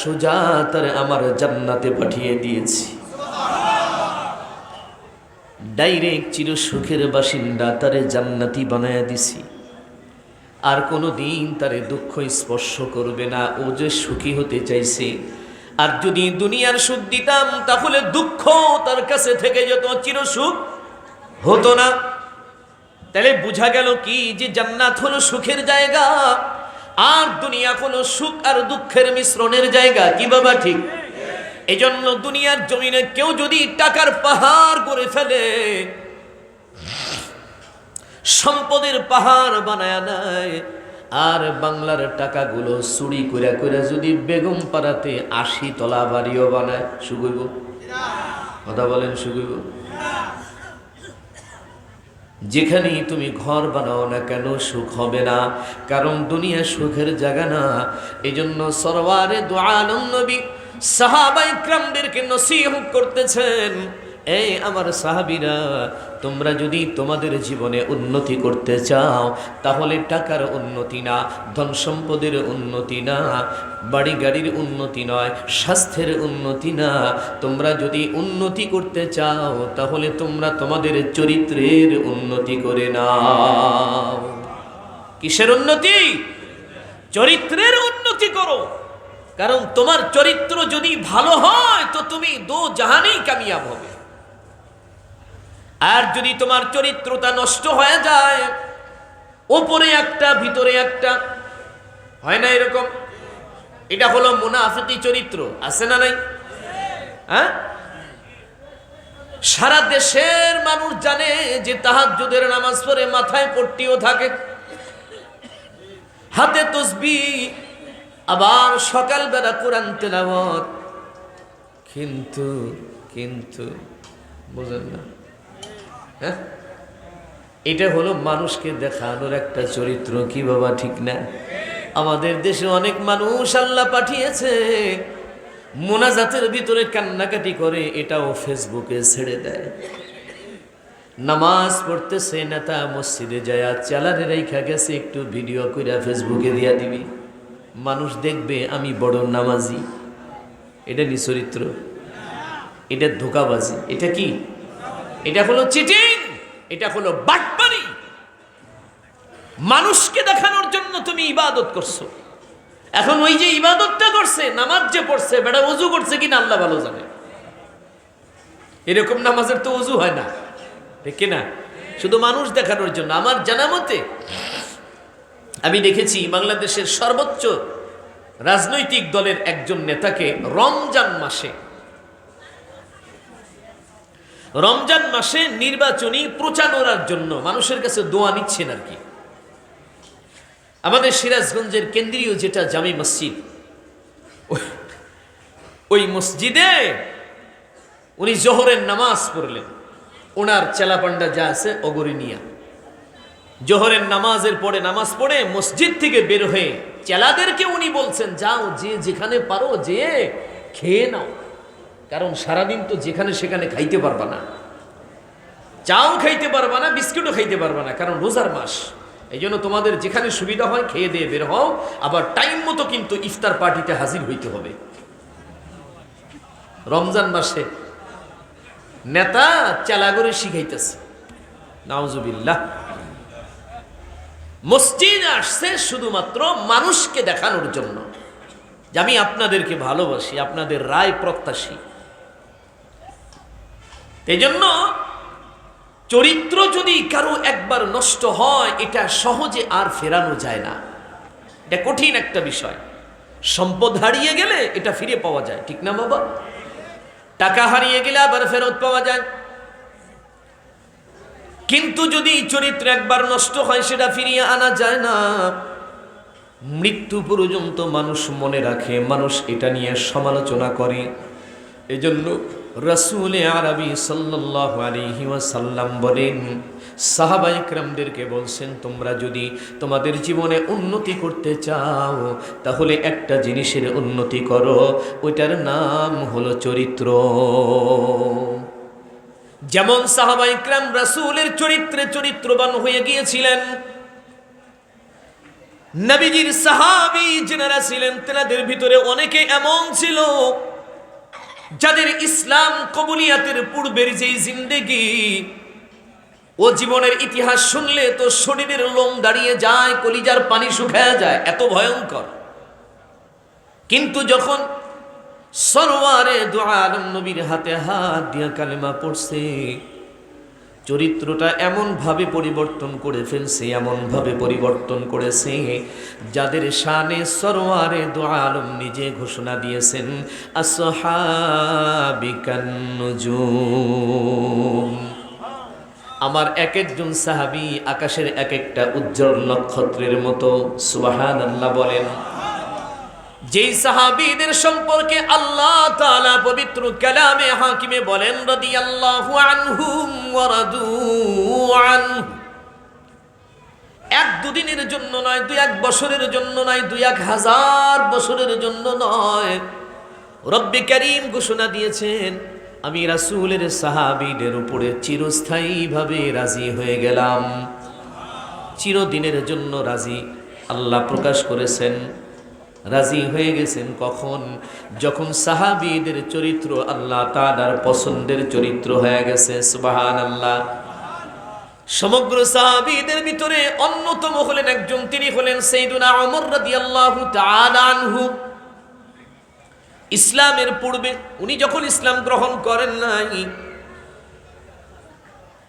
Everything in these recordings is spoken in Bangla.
সোজা তারে আমার জান্নাতে পাঠিয়ে দিয়েছি। ডাইরেক্ট চির সুখের বাসিন্দা, তারে জান্নাতি বানায়া দিছি। আর কোনো দিন তারে দুঃখ স্পর্শ করবে না। ও যে সুখী হতে চাইছে, আর যদি দুনিয়ার সুখ দিতাম তাহলে দুঃখ তার কাছে থেকে যেত, চির সুখ হতো না। তাহলে বোঝা গেল কি, যে জান্নাত হলো সুখের জায়গা, আর দুনিয়া হলো সুখ আর দুঃখের মিশ্রণের জায়গা। কি বাবা ঠিক? এজন্য দুনিয়ার জমিনে কেউ যদি টাকার পাহাড় করে ফেলে, সম্পদের পাহাড় বানায় নেয়, আর বাংলার টাকাগুলো চুরি করে করে যদি বেগম পাড়াতে 80 তলা বাড়িও বানায়, সুখ হইব? কথা বলেন, সুখ হইব? যেখানেই তুমি ঘর বানাও না কেন সুখ হবে না, কারণ দুনিয়া সুখের জায়গা না। এই জন্য সরওয়ারে দু আলম নবী সাহাবায়ে কিরামদেরকে নসিহত করতেছেন, এই আমার সাহাবীরা, তোমরা যদি তোমাদের জীবনে উন্নতি করতে চাও, তাহলে টাকার উন্নতি না, ধন সম্পদের উন্নতি না, বাড়ি গাড়ির উন্নতি নয়, স্বাস্থ্যের উন্নতি না, তোমরা যদি উন্নতি করতে চাও তাহলে তোমরা তোমাদের চরিত্রের উন্নতি করে নাও। কিসের উন্নতি? চরিত্রের উন্নতি করো। কারণ তোমার চরিত্র যদি ভালো হয় তো তুমি দো জাহানেই কামিয়াব হবে। আর যদি তোমার চরিত্রটা নষ্ট হয়ে যায়, ওপরে একটা ভিতরে একটা, হয় না এরকম? এটা হলো মুনাফিকি চরিত্র, আছে না নাই? হ্যাঁ, সারা দেশের মানুষ জানে যে তাহাজ্জুদের নামাজ পড়ে, মাথায় পট্টিও থাকে, হাতে তাসবিহ, আবার সকালবেলা কোরআন তেলাওয়াত, কিন্তু বুঝেন না? হ্যাঁ, এটা হলো মানুষকে দেখানোর একটা চরিত্র। কি বাবা ঠিক না? আমাদের দেশে অনেক মানুষ আল্লাহ পাঠিয়েছে, মোনাজাতের ভিতরে কান্নাকাটি করে, এটাও ফেসবুকে ছেড়ে দেয়। নামাজ পড়তেছে, নেতা মসজিদে যায় চালারে রেখা গেছে, একটু ভিডিও করে ফেসবুকে দিয়া দিবি, মানুষ দেখবে আমি বড় নামাজি। এটা নি চরিত্র? এটা ধোঁকাবাজি। এটা কি? এটা হলো চিটিং, এটা হলো বাটপারি। মানুষকে দেখানোর জন্য তুমি ইবাদত করছো। এখন ওই যে ইবাদতটা করছে, নামাজ যে পড়ছে, বেটা ওযু করছে কিনা আল্লাহ ভালো জানে। এরকম নামাজের তো ওযু হয় না, ঠিক না? শুধু মানুষ দেখানোর জন্য। আমার জানা মতে আমি দেখেছি বাংলাদেশের সর্বোচ্চ রাজনৈতিক দলের একজন নেতাকে রমজান মাসে নির্বাচনী প্রচারণার জন্য মানুষের কাছে দোয়া নিচ্ছেন আর কি। আমাদের সিরাজগঞ্জের কেন্দ্রীয় যেটা জামি মসজিদ, ওই মসজিদে উনি জোহরের নামাজ পড়লেন। ওনার চেলাপান্ডা যা আছে অগরি নিয়া জোহরের নামাজের পরে নামাজ পড়ে মসজিদ থেকে বের হয়ে চেলাদেরকে উনি বলছেন, যাও, যে যেখানে পারো যে খেয়ে নাও, কারণ সারাদিন তো যেখানে সেখানে খাইতে পারবা না, চাও খাইতে পারবা না, বিস্কুটও খাইতে পারবা না, কারণ রোজার মাস। এই জন্য তোমাদের যেখানে সুবিধা হয় খেয়ে দিয়ে বের হও, আবার টাইম মতো কিন্তু ইফতার পার্টিতে হাজির হইতে হবে। রমজান মাসে নেতা চেলাগরে শিখাইতেছে, নাউজুবিল্লাহ। মসজিদ আসছে শুধুমাত্র মানুষকে দেখানোর জন্য যে আমি আপনাদেরকে ভালোবাসি, আপনাদের রায় প্রত্যাশী। এই জন্য চরিত্র যদি কারো একবার নষ্ট হয়, এটা সহজে আর ফেরানো যায় না। এটা কঠিন একটা বিষয়। সম্পদ হারিয়ে গেলে এটা ফিরে পাওয়া যায়, ঠিক না বাবা? টাকা হারিয়ে গেলে আবার ফেরত পাওয়া যায়, কিন্তু যদি চরিত্র একবার নষ্ট হয় সেটা ফিরিয়ে আনা যায় না। মৃত্যু পর্যন্ত মানুষ মনে রাখে, মানুষ এটা নিয়ে সমালোচনা করে। এজন্য রাসূল আরবি সাল্লাল্লাহু আলাইহি ওয়াসাল্লাম বলেন, সাহাবায়ে কেরামদেরকে বলছেন, তোমরা যদি তোমাদের জীবনে উন্নতি করতে চাও তাহলে একটা জিনিসের উন্নতি করো, ওইটার নাম হলো চরিত্র। যেমন সাহাবায়ে কেরাম রাসূলের চরিত্রে চরিত্রবান হয়ে গিয়েছিলেন। নবীজির সাহাবী যারা ছিলেন তেনাদের ভিতরে অনেকে এমন ছিল যাদের ইসলাম কবুলিয়াতের পূর্বের যেই জিন্দেগি, ও জীবনের ইতিহাস শুনলে তো শরীরের লোম দাঁড়িয়ে যায়, কলিজার পানি শুকায় যায়, এত ভয়ঙ্কর। কিন্তু যখন সরওয়ারে দু আলম নবীর হাতে হাত দিয়া কালেমা পড়ছে, চরিত্রটা এমন ভাবে পরিবর্তন করে ফেলছে, এমন ভাবে পরিবর্তন করেছে যাদের শানে সরওয়ারে দু আলম নিজে ঘোষণা দিয়েছেন আসহাবিকান নুজুম। আমার এক একজন সাহাবী আকাশের এক একটা উজ্জ্বল নক্ষত্রের মতো। সুবহানাল্লাহ বলেন। যেই সাহাবীদের সম্পর্কে আল্লাহ তাআলা পবিত্র কালামে হাকিমে বলেন রাদিয়াল্লাহু আনহুম ওয়া রাদু আনহু, এক দুদিনের জন্য নয়, 2-1 বছরের জন্য নয়, 2-1 হাজার বছরের জন্য নয়, রব্বে কারীম ঘোষণা দিয়েছেন আমি রাসূলের সাহাবীদের উপরে চিরস্থায়ীভাবে রাজি হয়ে গেলাম। চিরদিনের জন্য রাজি আল্লাহ প্রকাশ করেছেন। রাজি হয়ে গেছেন কখন? যখন সাহাবীদের চরিত্র আল্লাহ তাআলার পছন্দের চরিত্র হয়ে গেছে। সুবহানাল্লাহ। সমগ্র সাহাবীদের ভিতরে অন্যতম হলেন একজন, তিনি হলেন সাইয়্যিদুনা ওমর রাদিয়াল্লাহু তাআলা আনহু। ইসলামের পূর্বে উনি যখন ইসলাম গ্রহণ করেন নাই,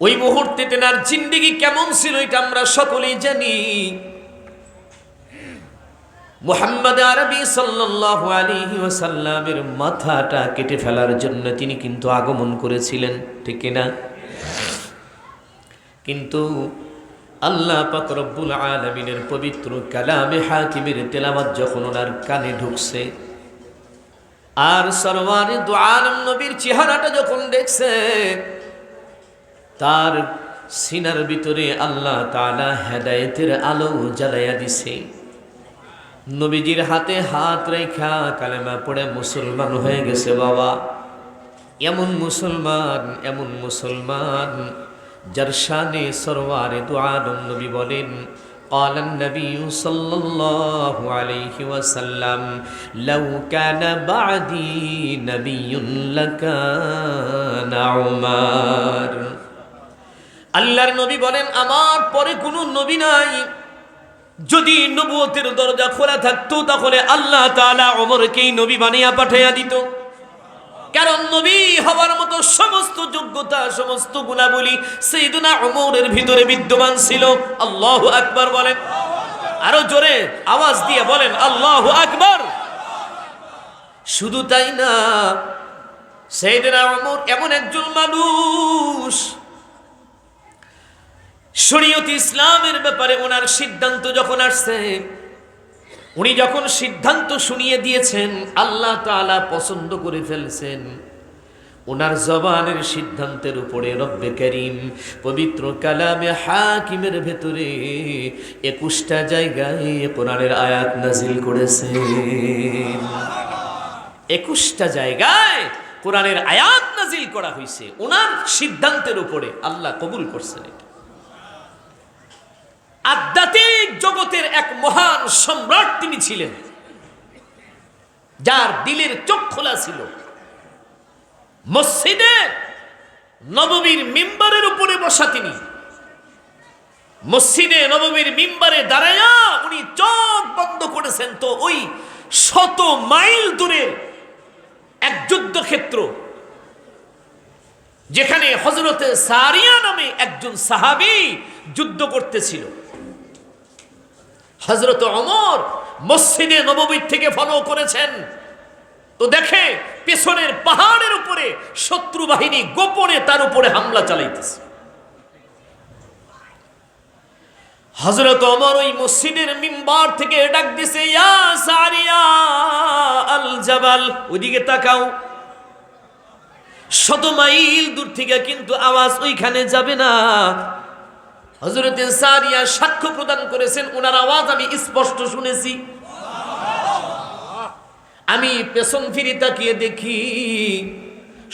ওই মুহূর্তে তেনার জিন্দেগি কেমন ছিল এটা আমরা সকলেই জানি। মুহাম্মদ আরবি সাল্লাল্লাহু আলাইহি ওয়াসাল্লামের মাথাটা কেটে ফেলার জন্য তিনি কিন্তু আগমন করেছিলেন, ঠিক কিনা? কিন্তু আল্লাহ পাক রব্বুল আলামিনের পবিত্র কালামে হাকিমের তেলাওয়াত যখন ওনার কানে ঢুকছে, আর সরওয়ারে দু আলম নবীর চেহারাটা যখন দেখছে, তার সিনার ভিতরে আল্লাহ তাআলা হেদায়েতের আলো জ্বালাইয়া দিছে। নবীজির হাতে হাত রেখা কালেমা পড়ে মুসলমান হয়ে গেছে। বাবা, এমন মুসলমান যার শানে সরওয়ারে দু আলম নবী বলেন قال النبي صلى الله عليه وسلم لو كان بعدي نبي لكان عمر। আল্লাহর নবী বলেন আমার পরে কোনো নবী নাই, যদি নবুয়তের দরজা খোলা থাকতো তাহলে আল্লাহ তাআলা ওমরকেই নবী বানিয়ে পাঠাইয়া দিত। কারণ নবী হওয়ার মতো সমস্ত যোগ্যতা, সমস্ত গুণাবলী সাইয়্যিদুনা ওমরের ভিতরে বিদ্যমান ছিল। আল্লাহু আকবার বলেন, আরো জোরে আওয়াজ দিয়ে বলেন আল্লাহু আকবার। শুধু তাই না, সাইয়্যিদুনা ওমর এমন একজন মানুষ, শরীয়ত ইসলামের ব্যাপারে ওনার সিদ্ধান্ত যখন আসছে, উনি যখন সিদ্ধান্ত শুনিয়ে দিয়েছেন, আল্লাহ তাআলা পছন্দ করে ফেলছেন, ওনার জবানের সিদ্ধান্তের উপরে রব্বে কারীম পবিত্র কালামে হাকিমের ভেতরে 21টা জায়গায় কোরআনের আয়াত নাজিল করেছেন। 21টা জায়গায় কোরআনের আয়াত নাজিল করা হয়েছে ওনার সিদ্ধান্তের উপরে। আল্লাহ কবুল করছেন। এটা আধ্যাত্মিক জগতের এক মহান সম্রাট তিনি ছিলেন, যার দিলের চোখ খোলা ছিল। মসজিদে নববীর মিম্বারের উপরে বসা তিনি, মসজিদে নববীর মিম্বারে দাঁড়ায়া উনি চোখ বন্ধ করেছেন তো ওই 100 মাইল দূরের এক যুদ্ধক্ষেত্র, যেখানে হযরতে সারিয়া নামে একজন সাহাবী যুদ্ধ করতেছিল। হযরত ওমর মসজিদে নববীর থেকে ফলো করেছেন, তো দেখে পেছনের পাহাড়ের উপরে শত্রু বাহিনী গোপনে তার উপরে হামলা চালাইতেছে। হযরত ওমর ওই মসজিদের মিম্বার থেকে ডাক দিছে, ইয়া সারিয়া আল জাবাল, ওইদিকে তাকাও। 100 মাইল দূর থেকে কিন্তু আওয়াজ ওইখানে যাবে না। হযরতে সারিয়া সাক্ষ্য প্রদান করেছেন, ওনার আওয়াজ আমি স্পষ্ট শুনেছি। আমি পেছন ফিরে তাকিয়ে দেখি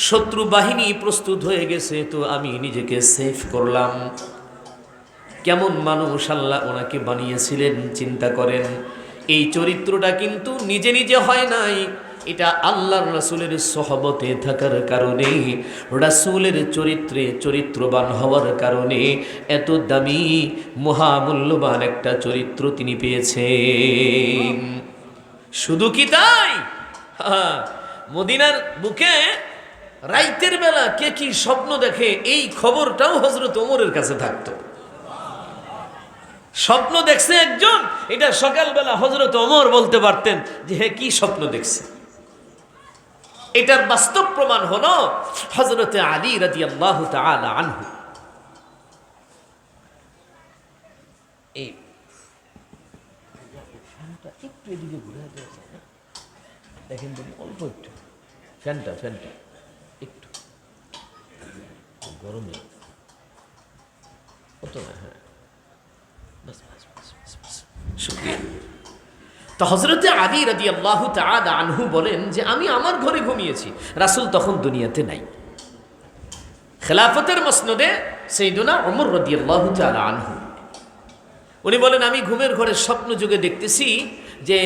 শত্রু বাহিনী প্রস্তুত হয়ে গেছে, তো আমি নিজেকে সেফ করলাম। কেমন মানুষ আল্লাহ ওনাকে বানিয়েছিলেন চিন্তা করেন। এই চরিত্রটা কিন্তু নিজে নিজে হয় নাই, এটা আল্লাহর রাসূলের সহবতে থাকার কারণে, রাসূলের চরিত্রে চরিত্রবান হওয়ার কারণে এত দামি মহামূল্যবান একটা চরিত্র তিনি পেয়েছেন। শুধু কি তাই, মদিনার বুকে রাইতের বেলা কে কি স্বপ্ন দেখে এই খবরটাও হযরত ওমরের কাছে থাকতো। স্বপ্ন দেখছে একজন, এটা সকালবেলা হযরত ওমর বলতে পারতেন যে হে কি স্বপ্ন দেখছে। এটার বাস্তব প্রমাণ হলো হযরত আলী রাদিয়াল্লাহু তাআলা আনহু। এই ফ্যানটা একটু এদিকে ঘুরে দেওয়া যায় না? দেখেন দেখি অল্প একটু ফ্যানটা একটু গরমে কত না। হ্যাঁ, শুকরিয়া। তো হযরত আলী রাদিয়াল্লাহু তাআলা আনহু বলেন যে আমি আমার ঘরে ঘুমিয়েছি, রাসূল তখন দুনিয়াতে নাই। খেলাফতের মসনদে সাইয়্যিদুনা ওমর রাদিয়াল্লাহু তাআলা আনহু উনি বলেন আমি ঘুমের ঘরে স্বপ্ন যুগে দেখতেছি যে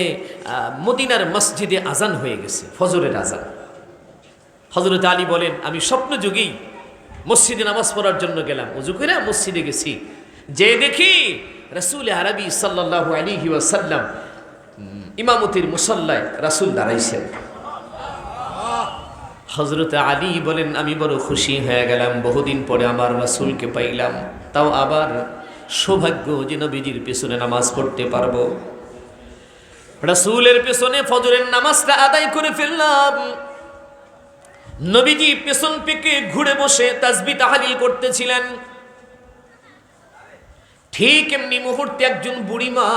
মদিনার মসজিদে আজান হয়ে গেছে, ফজরের আজান। হযরত আলী বলেন আমি স্বপ্ন যুগেই মসজিদে নামাজ পড়ার জন্য গেলাম, ওযু করে মসজিদে গেছি, যে দেখি রাসূল আরবি সাল্লাল্লাহু আলাইহি ওয়াসাল্লাম ইমামতির মুসাল্লায় রাসূল দাঁড়াইছেন। হযরত আলী বলেন আমি বড় খুশি হয়ে গেলাম, বহুদিন পরে আমার রাসূলকে পাইলাম, তাও আবার সৌভাগ্য যে নবীজির পেছনে নামাজ পড়তে পারবো। রাসূলের পেছনে ফজরের নামাজটা আদায় করে ফেললাম। নবীজি পেছন থেকে ঘুরে বসে তাসবিহ তাহলিল করতেছিলেন। ঠিক এমনি মুহূর্তে একজন বুড়িমা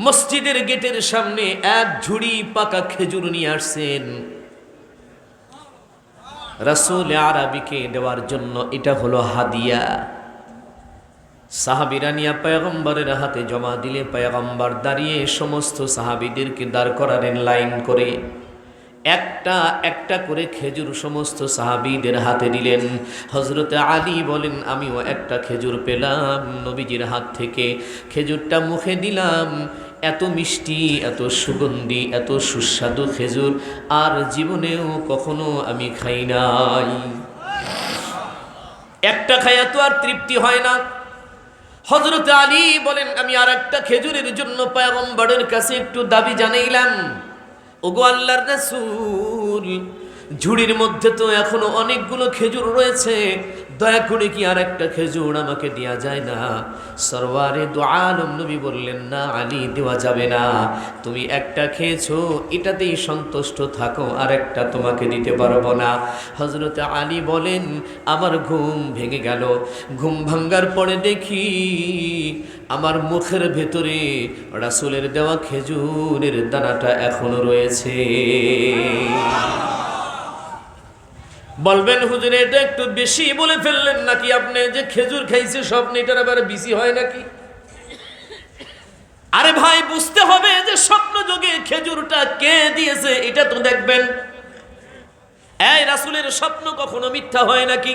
মসজিদের গেটের সামনে এক ঝুড়ি পাকা খেজুর নিয়ে আসছেন রাসূল আরবিকে দেওয়ার জন্য। এটা হলো হাদিয়া। সাহাবীরা নিয়ে পয়গম্বরের হাতে জমা দিলে পয়গম্বর দাঁড়িয়ে সমস্ত সাহাবীদেরকে দাঁড় করালেন লাইন করে, একটা একটা করে খেজুর সমস্ত সাহাবীদের হাতে দিলেন। হযরত আলী বলেন আমিও একটা খেজুর পেলাম নবীজির হাত থেকে, খেজুরটা মুখে দিলাম, এত মিষ্টি, এত সুগন্ধি, এত সুস্বাদু খেজুর আর জীবনেও কখনো আমি খাই নাই। একটা খায়া তো আর তৃপ্তি হয় না। হযরত আলী বলেন আমি আর একটা খেজুরের জন্য পয়গম্বরের কাছে একটু দাবি জানাইলাম, ওগো আল্লাহর রাসূল, ঝুড়ির মধ্যে তো এখনো অনেকগুলো খেজুর রয়েছে, দয়া করে কি আর একটা খেজুর আমাকে দেয়া যায় না? সরওয়ারে দু আলম নবী বললেন না আলী, দেওয়া যাবে না, তুমি একটা খেয়েছো এটাতেই সন্তুষ্ট থাকো, আর একটা তোমাকে দিতে পারবো না। হযরত আলী বলেন আমার ঘুম ভেঙে গেল। ঘুম ভাঙ্গার পরে দেখি আমার মুখের ভেতরে রাসূলের দেওয়া খেজুরের দানাটা এখনো রয়েছে। বলবেন হুজুর এটা একটু বেশি বলে ফেললেন নাকি আপনি, যে খেজুর খাইছে স্বপ্নে এটার আবার বেশি হয় নাকি? আরে ভাই বুঝতে হবে যে স্বপ্ন যোগে খেজুরটা কে দিয়েছে এটা তো দেখবেন। এই রাসূলের স্বপ্ন কখনো মিথ্যা হয় নাকি?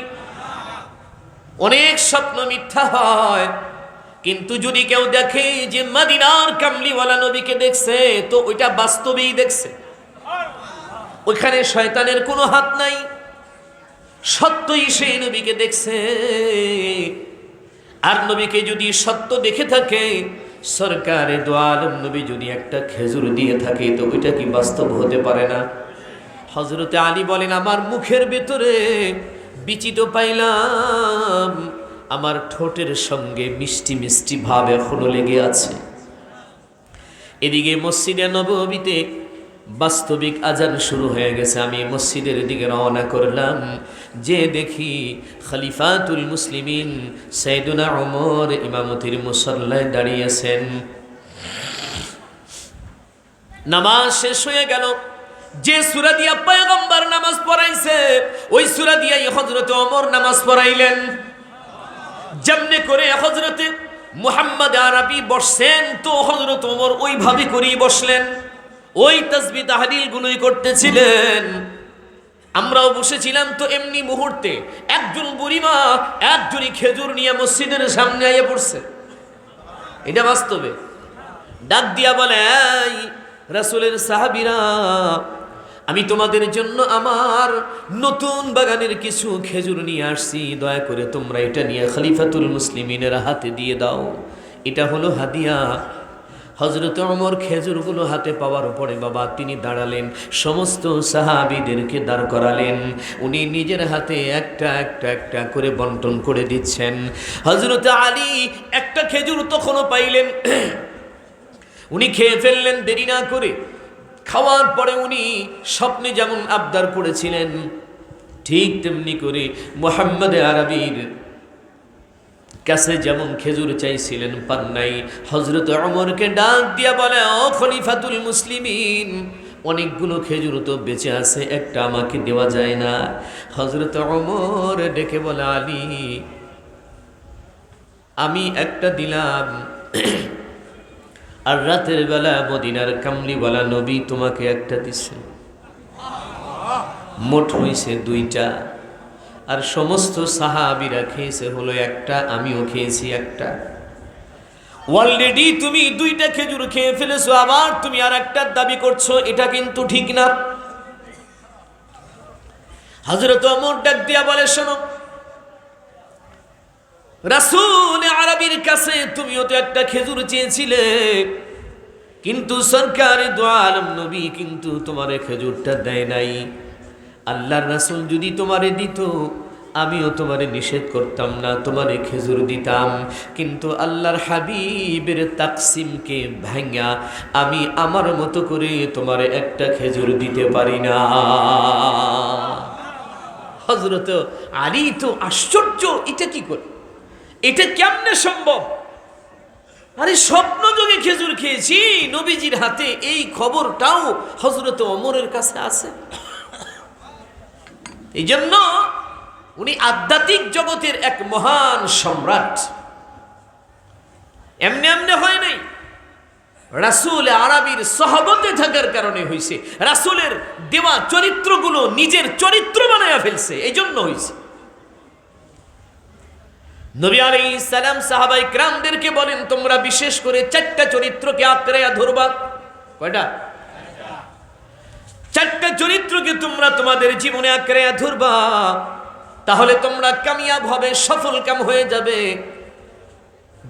অনেক স্বপ্ন মিথ্যা হয়, কিন্তু যদি কেউ দেখে যে মদিনার কামলিওয়ালা নবীকে দেখছে তো ওইটা বাস্তবেই দেখছে, ওইখানে শয়তানের কোনো হাত নাই, সত্যই সেই নবীকে দেখছে। আর নবীকে যদি সত্য দেখে থাকে, সরকারে দু আলম নবী যদি একটা খেজুর দিয়ে থাকে তো ওইটা কি বাস্তব হতে পারে না? হযরত আলী বলেন আমার মুখের ভেতরে বিচিত পাইলাম, আমার ঠোঁটের সঙ্গে মিষ্টি মিষ্টি ভাব এখনো লেগে আছে। এদিকে মসজিদে নববীতে বাস্তবিক আজান শুরু হয়ে গেছে। আমি মসজিদের দিকে রওনা করলাম, যে দেখি খলিফাতুল মুসলিমিন সাইয়্যিদুনা ওমর ইমামতির মুসল্লায় দাঁড়িয়েছেন। নামাজ শেষ হয়ে গেল। যে সূরা দিয়া পয়গম্বর নামাজ পড়াইছে ওই সূরা দিয়াই হযরত ওমর নামাজ পড়াইলেন। যেমনে করে হযরতে মুহাম্মদ আরবি বসছেন তো হযরত ওমর ওইভাবে করেই বসলেন, ওই তাসবিহ তাহলিল গুলোই করতেছিলেন। আমরাও বসেছিলাম তো এমনি মুহূর্তে একজন বুড়িমা একজনই খেজুর নিয়ে মসজিদের সামনে আইয়া পড়ছে। এটা বাস্তবে ডাক দিয়া বলে, এই রাসূলের সাহাবীরা, আমি তোমাদের জন্য আমার নতুন বাগানের কিছু খেজুর নিয়ে আসছি, দয়া করে তোমরা এটা নিয়ে খলিফাতুল মুসলিমিনের হাতে দিয়ে দাও, এটা হলো হাদিয়া। হযরত ওমর খেজুরগুলো হাতে পাওয়ার পরে বাবা তিনি দাঁড়ালেন, সমস্ত সাহাবীদেরকে দাঁড় করালেন, উনি নিজের হাতে একটা একটা একটা করে বন্টন করে দিচ্ছেন। হযরত আলী একটা খেজুর তখনও পাইলেন, উনি খেয়ে ফেললেন দেরি না করে। খাওয়ার পরে উনি স্বপ্নে যেমন আবদার করেছিলেন ঠিক তেমনি করে মুহাম্মদ আরবির কাছে যেমন খেজুর চাইছিলেন, পান নাই। হযরত ওমরকে ডাক দিয়া বলে, ও খলিফাতুল মুসলিমিন, অনেকগুলো খেজুর তো বেঁচে আছে, একটা আমাকে দেওয়া যায় না? হযরত ওমর ডেকে বলে, আলী আমি একটা দিলাম, আর রাতের বেলা মদিনার কামলিওয়ালা নবী তোমাকে একটা দিছে, মোট হইছে দুইটা, আর সমস্ত সাহাবীরা খেয়েছে হলো একটা, আমিও খেয়েছি একটা। অলরেডি তুমি দুইটা খেজুর খেয়ে ফেলেছো, আবার তুমি আর একটা দাবি করছো, এটা কিন্তু ঠিক না। হযরত ওমর ডাক দিয়া বলে, শোনো, রাসূল আরবির কাছে তুমিও তো একটা খেজুর চেয়েছিলে, কিন্তু সরকারে দু আলম নবী কিন্তু তোমারে খেজুরটা দেয় নাই। আল্লাহর রাসূল যদি তোমারে দিত আমিও তোমারে নিষেধ করতাম না, তোমারে খেজুর দিতাম, কিন্তু আল্লাহর হাবিবের তাকসিমকে ভাঙা আমি আমার মতো করে তোমারে একটা খেজুর দিতে পারি না। হযরত আলী তো আশ্চর্য, এটা কি করে, এটা কেমনে সম্ভব? আরে স্বপ্ন যোগে খেজুর খেয়েছি নবীজির হাতে, এই খবরটাও হযরত ওমরের কাছে আছে। এই জন্য উনি আধ্যাত্মিক জগতের এক মহান সম্রাট। এমনি এমনি হয় নাই, রাসূল আরবির সহবতে থাকার কারণে হইছে, রাসূলের দেওয়া চরিত্রগুলো নিজের চরিত্র বানায়া ফেলছে, এই জন্য হইছে। নবী আলাইহিস সালাম সাহাবায়ে কিরামদেরকে বলেন, তোমরা বিশেষ করে চারটা চরিত্রকে আঁকড়াইয়া ধরবা। কয়টা? চারটা চরিত্রকে তোমরা তোমাদের জীবনে আঁকড়াইয়া ধরবা, তাহলে তোমরা কামিয়াব হবে, সফল কাম হয়ে যাবে।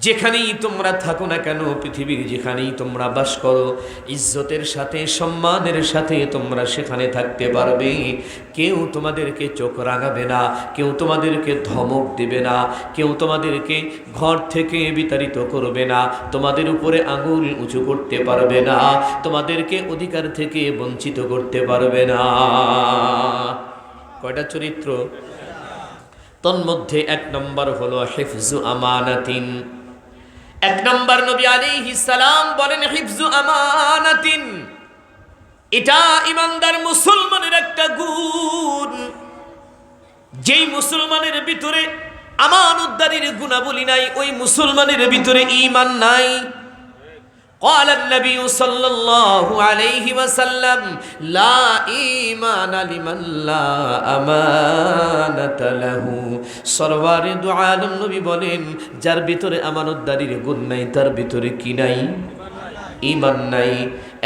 যেখানেই তোমরা থাকো না কেন, পৃথিবীর যেখানেই তোমরা বাস করো, ইজ্জতের সাথে সম্মানের সাথে তোমরা সেখানে থাকতে পারবে। কেউ তোমাদেরকে চোখ রাঙাবে না, কেউ তোমাদেরকে ধমক দেবে না, কেউ তোমাদেরকে ঘর থেকে বিতাড়িত করবে না, তোমাদের উপরে আঙুল উঁচু করতে পারবে না, তোমাদেরকে অধিকার থেকে বঞ্চিত করতে পারবে না। কয়টা চরিত্র? তন্মধ্যে এক নম্বর হলো হিফজু আমানাতিন। এক নম্বর নবী আলাইহিস সালাম বলেন হিফজু আমানাতিন, এটা ইমানদার মুসলমানের একটা গুণ। যেই মুসলমানের ভিতরে আমানতদারির গুণাবলী নাই, ওই মুসলমানের ভিতরে ঈমান নাই। قال النبي صلى الله عليه وسلم لا إيمان لمن لا أمانة له। সরওয়ারে দু আলম নবী বলেন, যার ভিতরে আমানতদারির গুণ নাই তার ভিতরে কি নাই? ঈমান নাই।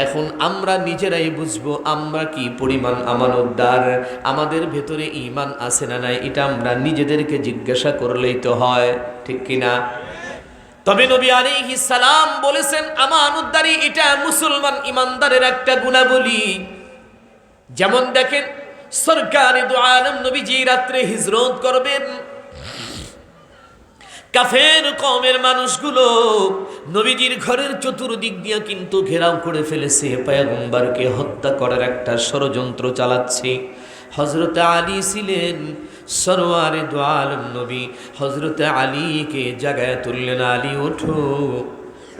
এখন আমরা নিজেরাই বুঝবো আমরা কি পরিমাণ আমানতদার, আমাদের ভেতরে ঈমান আছে না নাই, এটা আমরা নিজেদেরকে জিজ্ঞাসা করলেই তো হয়, ঠিক কিনা? তবে নবী আলাইহিস সালাম বলেছেন আমানতদারি এটা মুসলমান ইমানদারের একটা গুণাবলী। যেমন দেখেন সরকারে দু আলম নবীজি রাত্রে হিজরত করবেন, কাফের কওমের মানুষগুলো নবীজির ঘরের চতুর্দিক দিয়ে কিন্তু ঘেরাও করে ফেলেছে, পয়গম্বরকে হত্যা করার একটা ষড়যন্ত্র চালাচ্ছে। হযরত আলী ছিলেন সরওয়ারে দু আলম নবী, হযরত আলীকে জাগায় তুললেন, আলী ওঠো।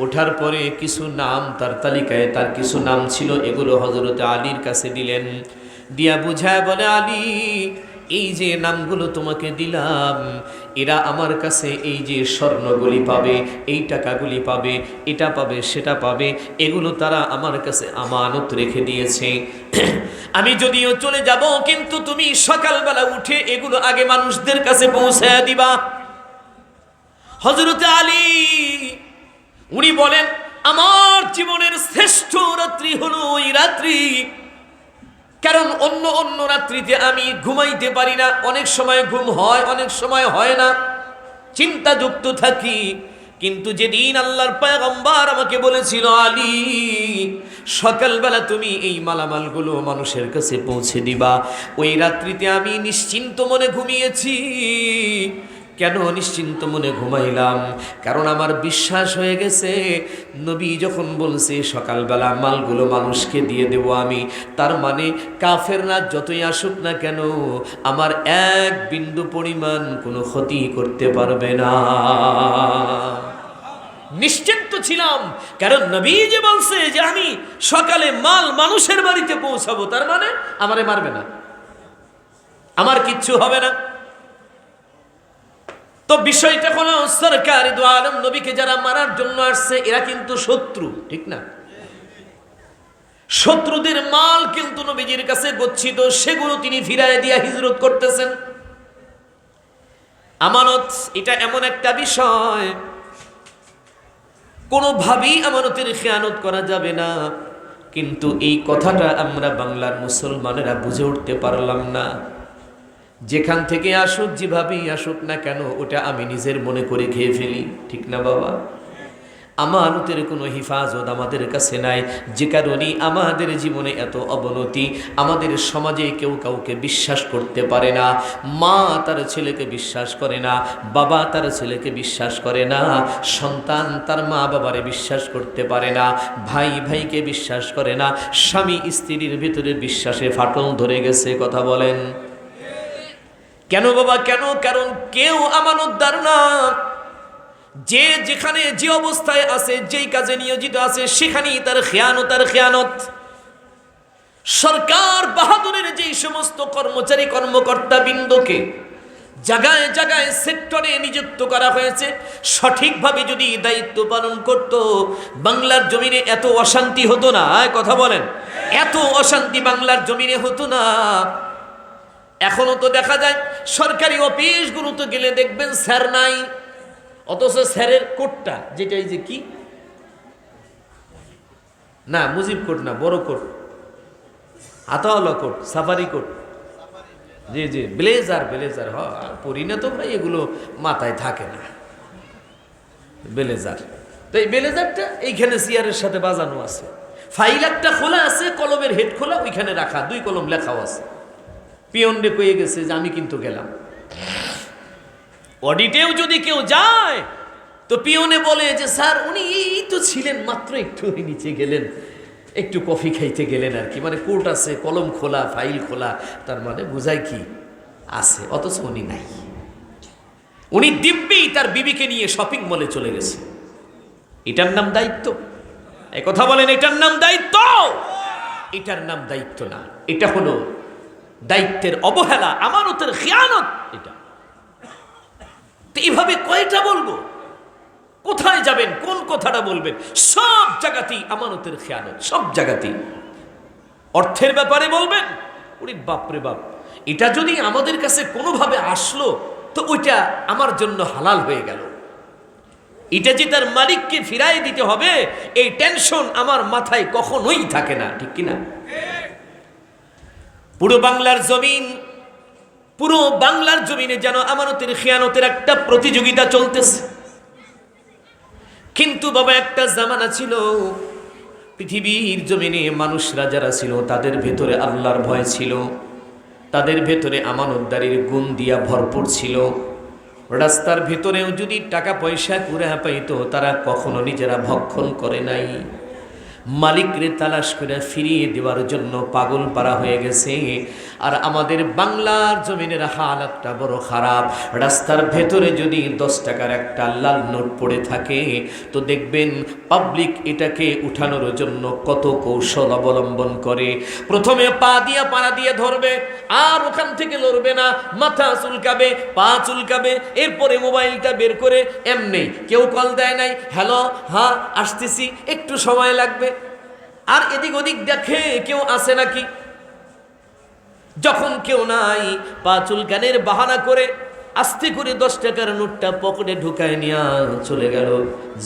ওঠার পরে কিছু নাম তার তালিকায়, তার কিছু নাম ছিল, এগুলো হযরত আলীর কাছে দিলেন, দিয়া বুঝায় বলে, আলী এই যে নামগুলো তোমাকে দিলাম, এরা আমার কাছে এই যে স্বর্ণগুলি পাবে, এই টাকাগুলি পাবে, এটা পাবে, সেটা পাবে, এগুলো তারা আমার কাছে আমানত রেখে দিয়েছে। আমি যদিও চলে যাব, কিন্তু তুমি সকালবেলা উঠে এগুলো আগে মানুষদের কাছে পৌঁছায় দিবা। হযরত আলী উনি বলেন, আমার জীবনের শ্রেষ্ঠ রাত্রি হলো ওই রাত্রি, কারণ অন্য অন্য রাত্রিতে আমি ঘুমাইতে পারি না, অনেক সময় ঘুম হয়, অনেক সময় হয় না, চিন্তাযুক্ত থাকি। কিন্তু যেদিন আল্লাহর পয়গম্বর আমাকে বলেছিল, আলী সকালবেলা তুমি এই মালামালগুলো মানুষের কাছে পৌঁছে দিবা, ওই রাত্রিতে আমি নিশ্চিন্ত মনে ঘুমিয়েছি। কেন নিশ্চিন্ত মনে ঘুমাইলাম? কারণ আমার বিশ্বাস হয়ে গেছে, নবী যখন বলছে সকালবেলা মালগুলো মানুষকে দিয়ে দেব আমি, তার মানে কাফেররা যতই আসুক না কেন আমার এক বিন্দু পরিমাণ কোনো ক্ষতি করতে পারবে না। নিশ্চিন্ত ছিলাম, কারণ নবী যে বলছে যে আমি সকালে মাল মানুষের বাড়িতে পৌঁছাবো, তার মানে আমারে মারবে না, আমার কিচ্ছু হবে না। তো বিষয়টা হলো, সরকার দু আলম নবীকে যারা মারার জন্য আসছে এরা কিন্তু শত্রু, ঠিক না? শত্রুদের মাল কিন্তু নবীজির কাছে গচ্ছিত, সেগুলো তিনি ফিরায় দিয়া হিজরত করতেছেন। আমানত এটা এমন একটা বিষয়, কোনোভাবেই আমানতের খেয়ানত করা যাবে না। কিন্তু এই কথাটা আমরা বাংলার মুসলমানেরা বুঝে উঠতে পারলাম না। যেখান থেকে আসুক, যেভাবেই আসুক না কেন, ওটা আমি নিজের মনে করে খেয়ে ফেলি, ঠিক না বাবা? আমানতের কোনো হিফাজত আমাদের কাছে নাই, যে কারণে আমাদের জীবনে এত অবনতি। আমাদের সমাজে কেউ কাউকে বিশ্বাস করতে পারে না, মা তার ছেলেকে বিশ্বাস করে না, বাবা তার ছেলেকে বিশ্বাস করে না, সন্তান তার মা বাবারে বিশ্বাস করতে পারে না, ভাই ভাইকে বিশ্বাস করে না, স্বামী স্ত্রীর ভিতরে বিশ্বাসে ফাটল ধরে গেছে। কথা বলেন কেন বাবা, কেন? কারণ কেউ আমানতদার না। যে যেখানে যে অবস্থায় আছে, যেই কাজে নিয়োজিত আছে, সেখানেই তার খেয়ানত আর খেয়ানত। সরকার বাহাদুরের যেই সমস্ত কর্মচারী কর্মকর্তা বৃন্দকে জায়গায় জায়গায় সেক্টরে নিযুক্ত করা হয়েছে, সঠিকভাবে যদি দায়িত্ব পালন করত, বাংলার জমিনে এত অশান্তি হতো না। কথা বলেন, এত অশান্তি বাংলার জমিনে হতো না। এখনো তো দেখা যায় সরকারি অফিসগুলোতে গেলে দেখবেন স্যার নাই, অথচ স্যারের কোটটা, যেটা এই যে কি না, মুজিব কোট না, বড় কোট, হাতাওয়ালা কোট, সাফারি কোট, জি জি, ব্লেজার, ব্লেজার পরি না তো ভাই, এগুলো মাথায় থাকে না, ব্লেজার। তো এই ব্লেজারটা এইখানে চেয়ারের সাথে বাজানো আছে, ফাইল একটা খোলা আছে, কলমের হেড খোলা, ওইখানে রাখা, 2 কলম লেখাও আছে। পিয়নরে কয়ে গেছে যে আমি কিন্তু গেলাম। অডিটেও যদি কেউ যায় তো পিয়নে বলে যে স্যার উনি এই তো ছিলেন, মাত্র একটু নিচে গেলেন, একটু কফি খাইতে গেলেন আর কি। মানে কোর্ট আছে, কলম খোলা, ফাইল খোলা, তার মানে বোঝায় কি আছে, অথচ উনি নাই। উনি দিব্যি তার বিবিকে নিয়ে শপিং মলে চলে গেছে। এটার নাম দায়িত্ব? এই কথা বলেন, এটার নাম দায়িত্ব? এটার নাম দায়িত্ব না, এটা হলো দায়িত্বের অবহেলা, আমানতের খেয়ানত। এটা তো এইভাবে কয়টা বলবো? কোথায় যাবেন, কোন কথাটা বলবেন? সব জায়গাতেই আমানতের খেয়ানত, সব জায়গাতেই। অর্থের ব্যাপারে বলবেন, ওরে বাপরে বাপ, এটা যদি আমাদের কাছে কোনোভাবে আসলো তো ওইটা আমার জন্য হালাল হয়ে গেল। এটা যে তার মালিককে ফিরাই দিতে হবে, এই টেনশন আমার মাথায় কখনোই থাকে না, ঠিক কিনা? পুরো বাংলার জমিনে যেন আমানতের খেয়ানতের একটা প্রতিযোগিতা চলতেছে। কিন্তু বাবা, একটা জামানা ছিল পৃথিবীর জমিনে মানুষরা যারা ছিল তাদের ভেতরে আল্লাহর ভয় ছিল, তাদের ভেতরে আমানতদারির গুণ দিয়া ভরপুর ছিল। রাস্তার ভেতরেও যদি টাকা পয়সা কুড়া পাইতো, তারা কখনো নিজেরা ভক্ষণ করে নাই। মালিকরে তালাশ করে ফিরিয়ে দেওয়ার জন্য পাগল পারা হয়ে গেছে। আর আমাদের বাংলার জমিনের হালাতটা বড় খারাপ। রাস্তার ভেতরে যদি 10 টাকার একটা লাল নোট পড়ে থাকে তো দেখবেন পাবলিক এটাকে উঠানোর জন্য কত কৌশল অবলম্বন করে। প্রথমে পা দিয়ে ধরবে, আর ওখান থেকে লড়বে না, মাথা চুলকাবে, পা চুলকাবে, এরপরে মোবাইলটা বের করে এমনি, কেউ কল দেয় নাই, হ্যালো, হ্যাঁ আসতেছি, একটু সময় লাগবে, আর এদিক ওদিক দেখে কেউ আসে নাকি। যখন কেউ নাই, পা চুলকানের বাহানা করে আস্তে করে 10 টাকার নোটটা পকেটে ঢুকায় নিয়ে চলে গেল।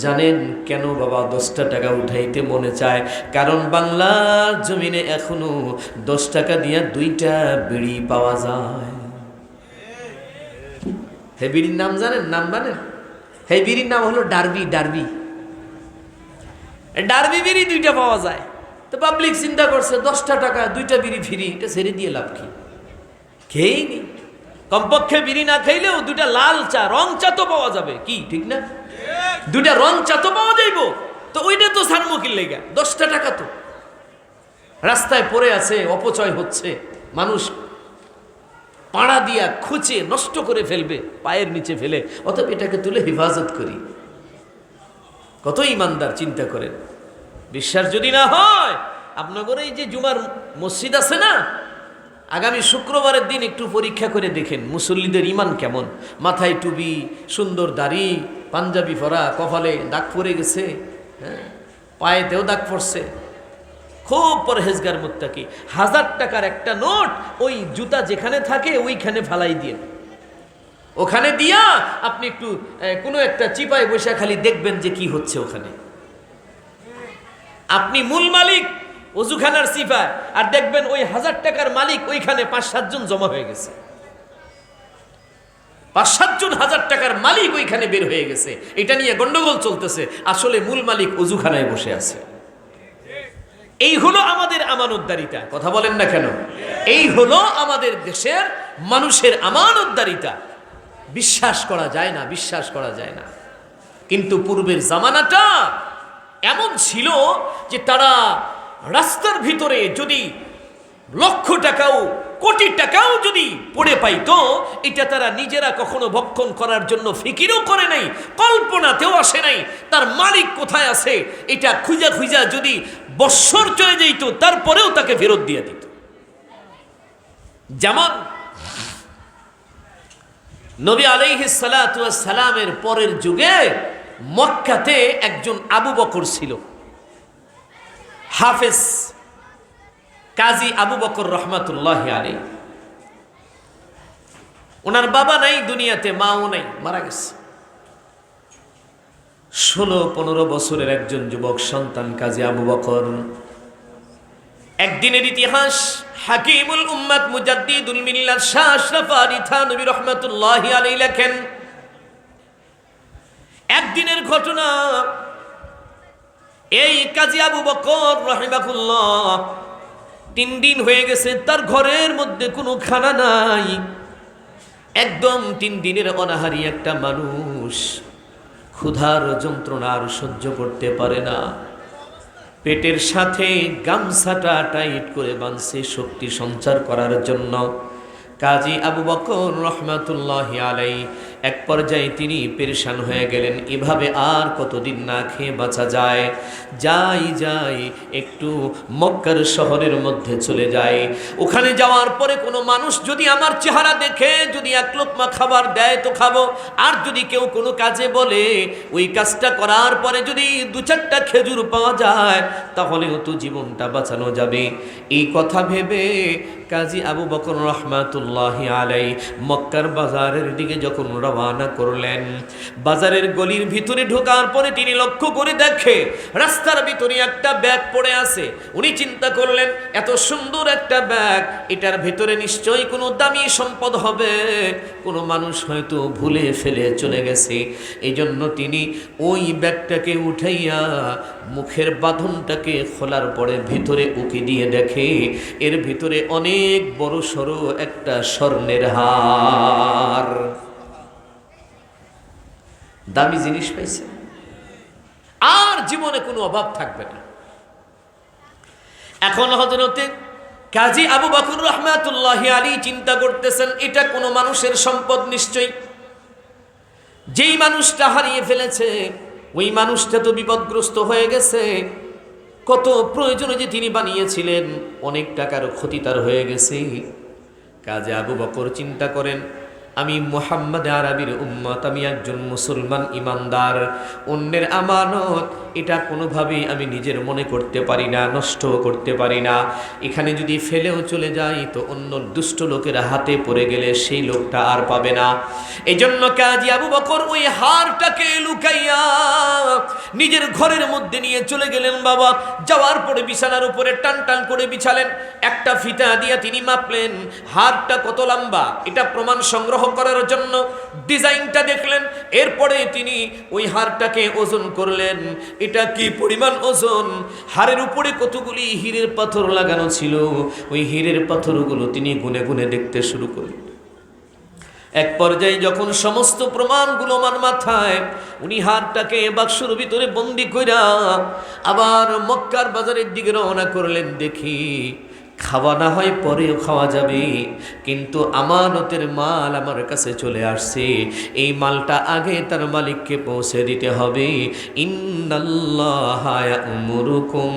জানেন কেন বাবা 10 টাকা উঠাইতে মনে চায়? কারণ বাংলার জমিনে এখনো 10 টাকা দিয়া 2টা বিড়ি পাওয়া যায়। হে বিড়ির নাম জানেন? নাম জানেন? হে বিড়ির নাম হলো ডার্বি। ডার্বি বিড়ি 2টা পাওয়া যায়। তো পাবলিক চিন্তা করছে 10 টাকা 2টা বিড়ি ফ্রি, এটা ছেড়ে দিয়ে লাভ কি? খেয়েই নি, কমপক্ষে বিড়ি না খাইলেও 2টা লাল চা, রং চা তো পাওয়া যাবে, কি ঠিক না? 2টা রং চা তো পাওয়া যাইব, তো ওইটা তো সারমুখির লেগা 10 টাকা তো রাস্তায় পড়ে আছে, অপচয় হচ্ছে, মানুষ পাড়া দিয়া খুঁচে নষ্ট করে ফেলবে, পায়ের নিচে ফেলে, অতএব এটাকে তুলে হেফাজত করি। কত ইমানদার চিন্তা করেন। বিশ্বাস যদি না হয়, আপনাদের এই যে জুমার মসজিদ আছে না, আগামী শুক্রবারের দিন একটু পরীক্ষা করে দেখেন মুসল্লিদের ইমান কেমন। মাথায় টুপি, সুন্দর দাড়ি, পাঞ্জাবি পরা, কপালে দাগ পড়ে গেছে, হ্যাঁ, পায়েতেও দাগ পড়ছে, খুব পরহেজগার মুত্তাকি। 1000 টাকার একটা নোট ওই জুতা যেখানে থাকে ওইখানে ফালাই দিয়ে, ওখানে দিয়া আপনি একটু কোনো একটা চিপায় বসে খালি দেখবেন যে কি হচ্ছে ওখানে। আপনি মূল মালিক ওজুখানার চিপায়, আর দেখবেন ওই 1000 টাকার মালিক ওইখানে 5-7 জন জমা হয়ে গেছে। 5-7 জন 1000 টাকার মালিক ওইখানে বের হয়ে গেছে। এটা নিয়ে গন্ডগোল চলতেছে, আসলে মূল মালিক ওজুখানায় বসে আছে। এই হলো আমাদের আমানতদারিতা। কথা বলেন না কেন? এই হলো আমাদের দেশের মানুষের আমানতদারিতা। বিশ্বাস করা যায় না, বিশ্বাস করা যায় না। কিন্তু পূর্বের জামানাটা এমন ছিল যে তারা রাস্তার ভিতরে যদি লক্ষ টাকাও, কোটি টাকাও যদি পড়ে পাইতো, এটা তারা নিজেরা কখনো ভক্ষণ করার জন্য ফিকিরও করে নাই, কল্পনাতেও আসে নাই। তার মালিক কোথায় আছে এটা খুঁজা খুঁজা যদি বৎসর চলে যেত, তারপরেও তাকে ফেরত দিয়ে দিত। যেমন নবী আলাইহিস সালাতু ওয়াস সালামের পরের যুগে মক্কাতে একজন আবু বকর ছিল, হাফেজ কাজী আবু বকর রহমাতুল্লাহি আলাইহি। ওনার বাবা নাই দুনিয়াতে, মাও নাই, মারা গেছে। 16-15 বছরের একজন যুবক সন্তান কাজী আবু বকর। একদিনের ইতিহাস হাকিমুল উম্মাত মুজাদ্দিদুল মিল্লাত শাহ আশরাফ আলী থানভী রহমাতুল্লাহি আলাইহি লেখেন, একদিনের ঘটনা। এই কাজী আবু বকর রাহিমাহুল্লাহ 3 দিন হয়ে গেছে তার ঘরের মধ্যে কোনো খানা নাই, একদম 3 দিনের অনাহারী একটা মানুষ, ক্ষুধার যন্ত্রণা আর সহ্য করতে পারে না। পেটের সাথে গামছাটা টাইট করে বাঁধছে শক্তি সঞ্চার করার জন্য। কাজী আবু বকর রহমাতুল্লাহি আলাইহি এক পর্যায়ে তিনি পেরেশান হয়ে গেলেন, এভাবে আর কতদিন না খেয়ে বাঁচা যায়? যাই একটু মক্কার শহরের মধ্যে চলে যায়। ওখানে যাওয়ার পরে কোনো মানুষ যদি আমার চেহারা দেখে যদি 1 লোকমা খাবার দেয় তো খাবো, আর যদি কেউ কোনো কাজে বলে ওই কাজটা করার পরে যদি 2-4টা খেজুর পাওয়া যায় তাহলেও তো জীবনটা বাঁচানো যাবে। এই কথা ভেবে কাজী আবু বকর রহমাতুল্লাহি আলাইহি মক্কার বাজারের দিকে যখন রওনা করলেন, বাজারের গলির ভিতরে ঢোকার পরে তিনি লক্ষ্য করে দেখে রাস্তার ভিতরে একটা ব্যাগ পড়ে আছে। উনি চিন্তা করলেন এত সুন্দর একটা ব্যাগ, এটার ভিতরে নিশ্চয়ই কোনো দামি সম্পদ হবে, কোনো মানুষ হয়তো ভুলে ফেলে চলে গেছে। এই জন্য তিনি ওই ব্যাগটাকে উঠাইয়া মুখের বাঁধনটাকে খোলার পরে ভিতরে উকি দিয়ে দেখে এর ভিতরে অনেক বড় সড়ো একটা স্বর্ণের হার। দামি জিনিস পাইছে, আর জীবনে কোনো অভাব থাকবে না। এখন হযরতে কাজী আবু বকর রাহমাতুল্লাহি আলাইহি চিন্তা করতেছেন, এটা কোনো মানুষের সম্পদ নিশ্চয়ই। যেই মানুষটা হারিয়ে ফেলেছে ওই মানুষটা তো বিপদগ্রস্ত হয়ে গেছে। কত প্রয়োজনে যে তিনি বানিয়েছিলেন, অনেক টাকার ক্ষতি তার হয়ে গেছে। কাজী আবু বকর চিন্তা করেন, আমি মুহাম্মদ আরবির উম্মত, আমি একজন মুসলমান ইমানদার, অন্যের আমানত এটা কোনোভাবেই আমি নিজের মনে করতে পারি না, নষ্ট করতে পারি না। এখানে যদি ফেলেও চলে যাই তো অন্য দুষ্ট লোকের হাতে পড়ে গেলে সেই লোকটা আর পাবে না। এই জন্য কাজী আবু বকর ওই হারটাকে লুকাইয়া নিজের ঘরের মধ্যে নিয়ে চলে গেলেন। বাবা যাওয়ার পরে বিছানার উপরে টান টান করে বিছালেন, একটা ফিতা দিয়া তিনি মাপলেন হারটা কত লম্বা, এটা প্রমাণ সংগ্রহ করার জন্য ডিজাইনটা দেখলেন। এরপরে তিনি ওই হারটাকে ওজন করলেন, এটা কি পরিমাণ ওজন। হারের উপরে কতগুলি হীরের পাথর লাগানো ছিল, ওই হীরের পাথরগুলো তিনি গুনে গুনে দেখতে শুরু করলেন। এক পর্যায়ে যখন সমস্ত প্রমাণগুলো আমার মাথায়, উনি হারটাকে বাক্সর ভিতরে বন্দি কইরা আবার মক্কার বাজারের দিকে রওনা করলেন। দেখি খাওয়া না হয় পরেও খাওয়া যাবে, কিন্তু আমানতের মাল আমার কাছে চলে আসছে, এই মালটা আগে তার মালিককে পৌঁছে দিতে হবে। ইন্নাল্লাহা ইয়া'মুরুকুম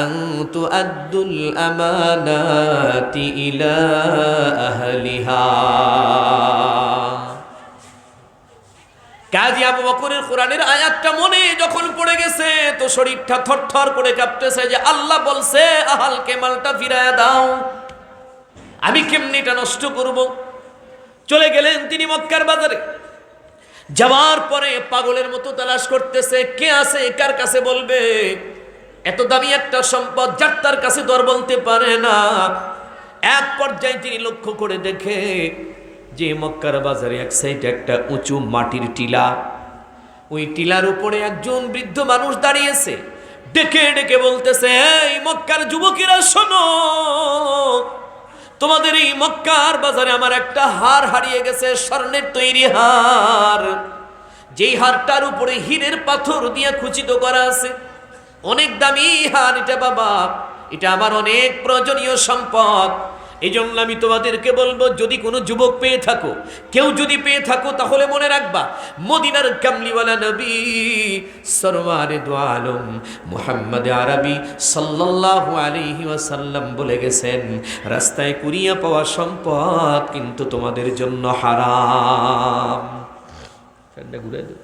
আন তুআদ্দুল আমানাতি ইলা আহলিহা। কাজী আবু বকরের কোরআনের আয়াতটা মনে যখন পড়ে গেছে তো শরীরটা থরথর করে কাঁপতেছে, যে আল্লাহ বলছে আহালকে মালটা ফিরায়া দাও, আমি কেমনি এটা নষ্ট করব। চলে গেলেন তিনি মক্কার বাজারে। যাওয়ার পরে পাগলের মতো তালাশ করতেছে, কে আছে কার কাছে বলবে, এত দামি একটা সম্পদ যার তার কাছে দর বলতে পারে না। এক পর্যায়ে তিনি লক্ষ্য করে দেখে যে মক্কার বাজারে এক সাইডে একটা উঁচু মাটির টিলা, ওই টিলার উপরে একজন বৃদ্ধ মানুষ দাঁড়িয়েছে। ডেকে ডেকে বলতেছে, এই মক্কার যুবকেরা শোনো, তোমাদের এই মক্কার বাজারে আমার একটা হার হারিয়ে গেছে, স্বর্ণের তৈরি হার, যেই হারটার উপরে হীরের পাথর দিয়ে খচিত করা আছে। অনেক দামি হার এটা বাবা, এটা আমার অনেক প্রয়োজনীয় সম্পদ। এই জন্য আমি তোমাদেরকে বলবো, যদি কোনো যুবক পেয়ে থাকো, কেউ যদি পেয়ে থাকো, তাহলে মনে রাখবা মদিনার কামলিওয়ালা নবী সরওয়ারে দু আলম মুহাম্মদ আরবি সাল্লাল্লাহু আলাইহি ওয়াসাল্লাম বলে গেছেন, রাস্তায় কুড়িয়ে পাওয়া সম্পদ কিন্তু তোমাদের জন্য হারাম। ঘুরে দেব,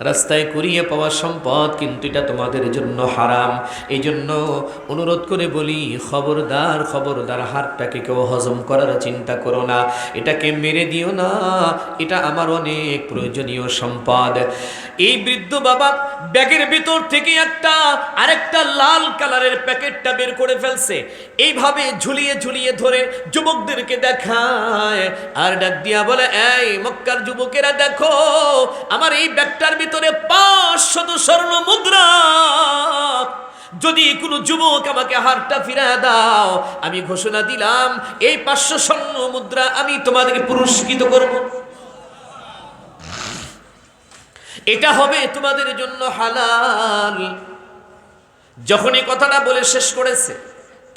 রাস্তায় কুড়িয়ে পাওয়া সম্পদ কিন্তু এটা তোমাদের জন্য হারাম। এই জন্য অনুরোধ করে বলি, খবরদার খবরদার, হারটাকে কেউ হজম করার চিন্তা করো না, এটাকে মেরে দিও না, এটা আমার অনেক প্রয়োজনীয় সম্পদ। এই বৃদ্ধ বাবা ব্যাগের ভিতর থেকে আরেকটা লাল কালারের প্যাকেটটা বের করে ফেলছে, এইভাবে ঝুলিয়ে ঝুলিয়ে ধরে যুবকদেরকে দেখায় আর ডাক দিয়া বলে, এই মক্কার যুবকেরা দেখো, আমার এই ব্যাগটার ভিতরে 500 স্বর্ণ মুদ্রা, যদি কোনো যুবক আমাকে হারটা ফিরিয়ে দাও, আমি ঘোষণা দিলাম এই 500 স্বর্ণ মুদ্রা আমি তোমাদেরকে পুরস্কৃত করব, এটা হবে তোমাদের জন্য হালাল। যখন এই কথাটা বলে শেষ করেছে,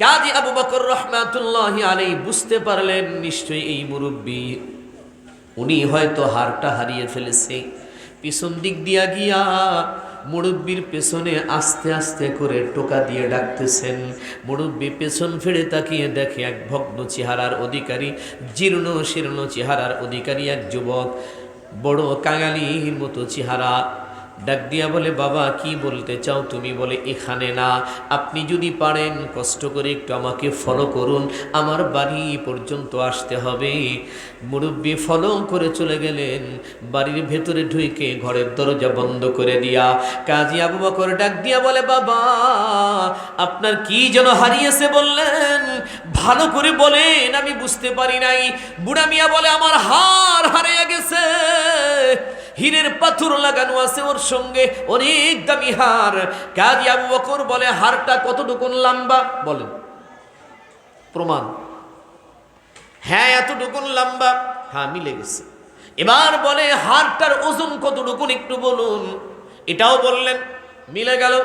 কাজী আবু বকর রাহমাতুল্লাহি আলাইহি বুঝতে পারলেন নিশ্চয়ই এই মুরব্বী, উনি হয়তো হারটা হারিয়ে ফেলেছে। পিছন দিক দিয়া গিয়া মুরব্বীর পেছনে আস্তে আস্তে করে টোকা দিয়ে ডাকতেছেন। মুরব্বী পেছন ফিরে তাকিয়ে দেখে এক ভগ্ন চেহারার অধিকারী, জীর্ণ শীর্ণ চেহারার অধিকারী এক যুবক, বড় কাঙালির মতো চেহারা। ডাক দিয়া বলে, বাবা কি বলতে চাও তুমি? বলে, এখানে না, আপনি যদি পারেন কষ্ট করে একটু আমাকে ফলো করুন, আমার বাড়ি পর্যন্ত আসতে হবে। মুরব্বী ফলো করে চলে গেলেন। বাড়ির ভেতরে ঢুকে ঘরের দরজা বন্ধ করে দিয়া কাজী আবু বকর ডাক দিয়া বলে, বাবা আপনার কি যেন হারিয়েছে বললেন, ভালো করে বলেন, আমি বুঝতে পারি নাই। বুড়া মিয়া বলে, আমার হার হারিয়ে গেছে, হীরের পাথর লাগানো আছে ওর সঙ্গে, অনেক দামি হার। কাজী আবু বকর বলে, হারটা কতটুকু লম্বা বলেন, প্রমাণ, হ্যাঁ এতটুকু লম্বা, হ্যাঁ মিলে গেছে। এবার বলে, হারটার ওজন কতটুকু একটু বলুন, এটাও বললেন, মিলে গেল।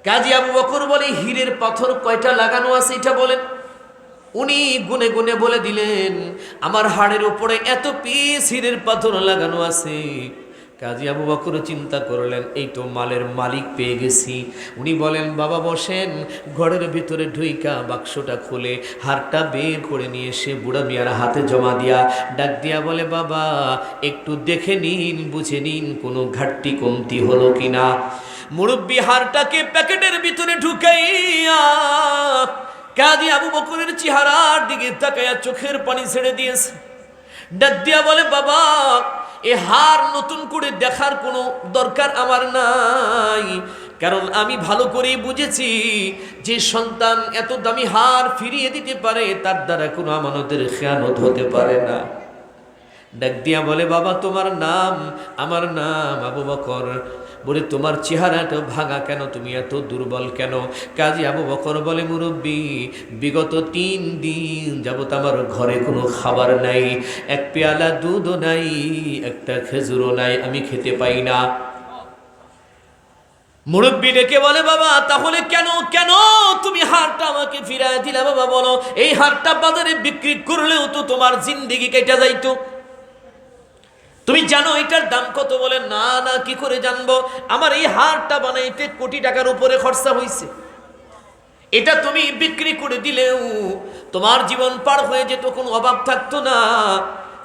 কাজী আবু বকর বলে, হীরের পাথর কয়টা লাগানো আছে এটা বলেন। উনি গুনে গুনে বলে দিলেন, আমার হাড়ের উপরে এত পিস হীরের পাথর লাগানো আছে। কাজী আবু বকর চিন্তা করলেন, এই তো মালের মালিক পেয়ে গেছি। উনি বলেন, বাবা বসেন। ঘরের ভিতরে ঢুইকা বাক্সটা খুলে হারটা বের করে নিয়ে এসে বুড়া মিয়ার হাতে জমা দিয়া ডাক দিয়া বলে, বাবা একটু দেখে নিন, বুঝে নিন কোনো ঘাটতি কমতি হলো কিনা। মুরব্বি হারটাকে প্যাকেটের ভিতরে ঢুকাইয়া কাজী আবু বকরের চেহারার দিকে তাকাইয়া চোখের পানি ছেড়ে দিয়েছে। ডাক দিয়া বলে, বাবা এ হার নতুন করে দেখার কোনো দরকার আমার নাই, কারণ আমি ভালো করেই বুঝেছি যে সন্তান এত দামি হার ফিরিয়ে দিতে পারে তার দ্বারা কোনো আমানতের খেয়ানত হতে পারে না। ডাক দিয়া বলে, বাবা তোমার নাম? আমার নাম আবু বকর। বলে, তোমার চেহারাটা ভাঙা কেন, তুমি এত দুর্বল কেন? কাজী আবু বকর বলে, মুরব্বী বিগত 3 দিন যাবত আমার ঘরে কোনো খাবার নাই, এক পেয়ালা দুধও নাই, একটা খেজুরও নাই, আমি খেতে পাই না। মুরব্বী ডেকে বলে, বাবা তাহলে কেন কেন তুমি হারটা আমাকে ফিরায় দিলা? বাবা বলো, এই হারটা বাজারে বিক্রি করলেও তো তোমার জিন্দেগি কেটে যাইতো। তুমি জানো এটার দাম কত? বলে, না না, কি করে জানবো? আমার এই হারটা বানাইতে কোটি টাকার উপরে খরচা হয়েছে। এটা তুমি বিক্রি করে দিলেও তোমার জীবন পার হয়ে যেত, কোনো অভাব থাকতো না।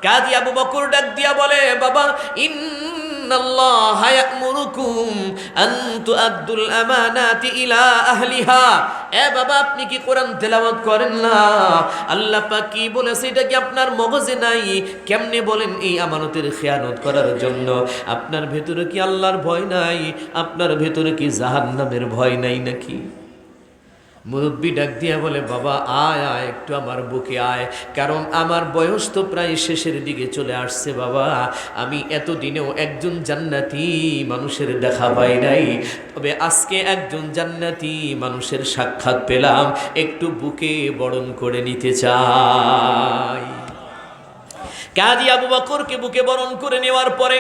কাজী আবু বকর ডাক দিয়া বলে, বাবা ইন্নাল্লাহা ইয়া'মুরুকুম আন তুআদ্দুল আমানাতি ইলা আহলিহা। এ বাবা, আপনি কি কোরআন তেলাওয়াত করেন না? আল্লাহ পাক কি বলেছে এটা কি আপনার মগজে নাই? কেমনে বলেন এই আমানতের খেয়ানত করার জন্য? আপনার ভেতরে কি আল্লাহর ভয় নাই? আপনার ভেতরে কি জাহান্নামের ভয় নাই নাকি? মুরব্বী ডাক দিয়া বলে, বাবা আয় আয়, একটু আমার বুকে আয়, কারণ আমার বয়স তো প্রায় শেষের দিকে চলে আসছে। বাবা আমি এতদিনেও একজন জান্নাতি মানুষের দেখা পাই নাই, তবে আজকে একজন জান্নাতি মানুষের সাক্ষাৎ পেলাম, একটু বুকে বরণ করে নিতে চাই। কাজী আবু বকরকে বুকে বরণ করে নেওয়ার পরে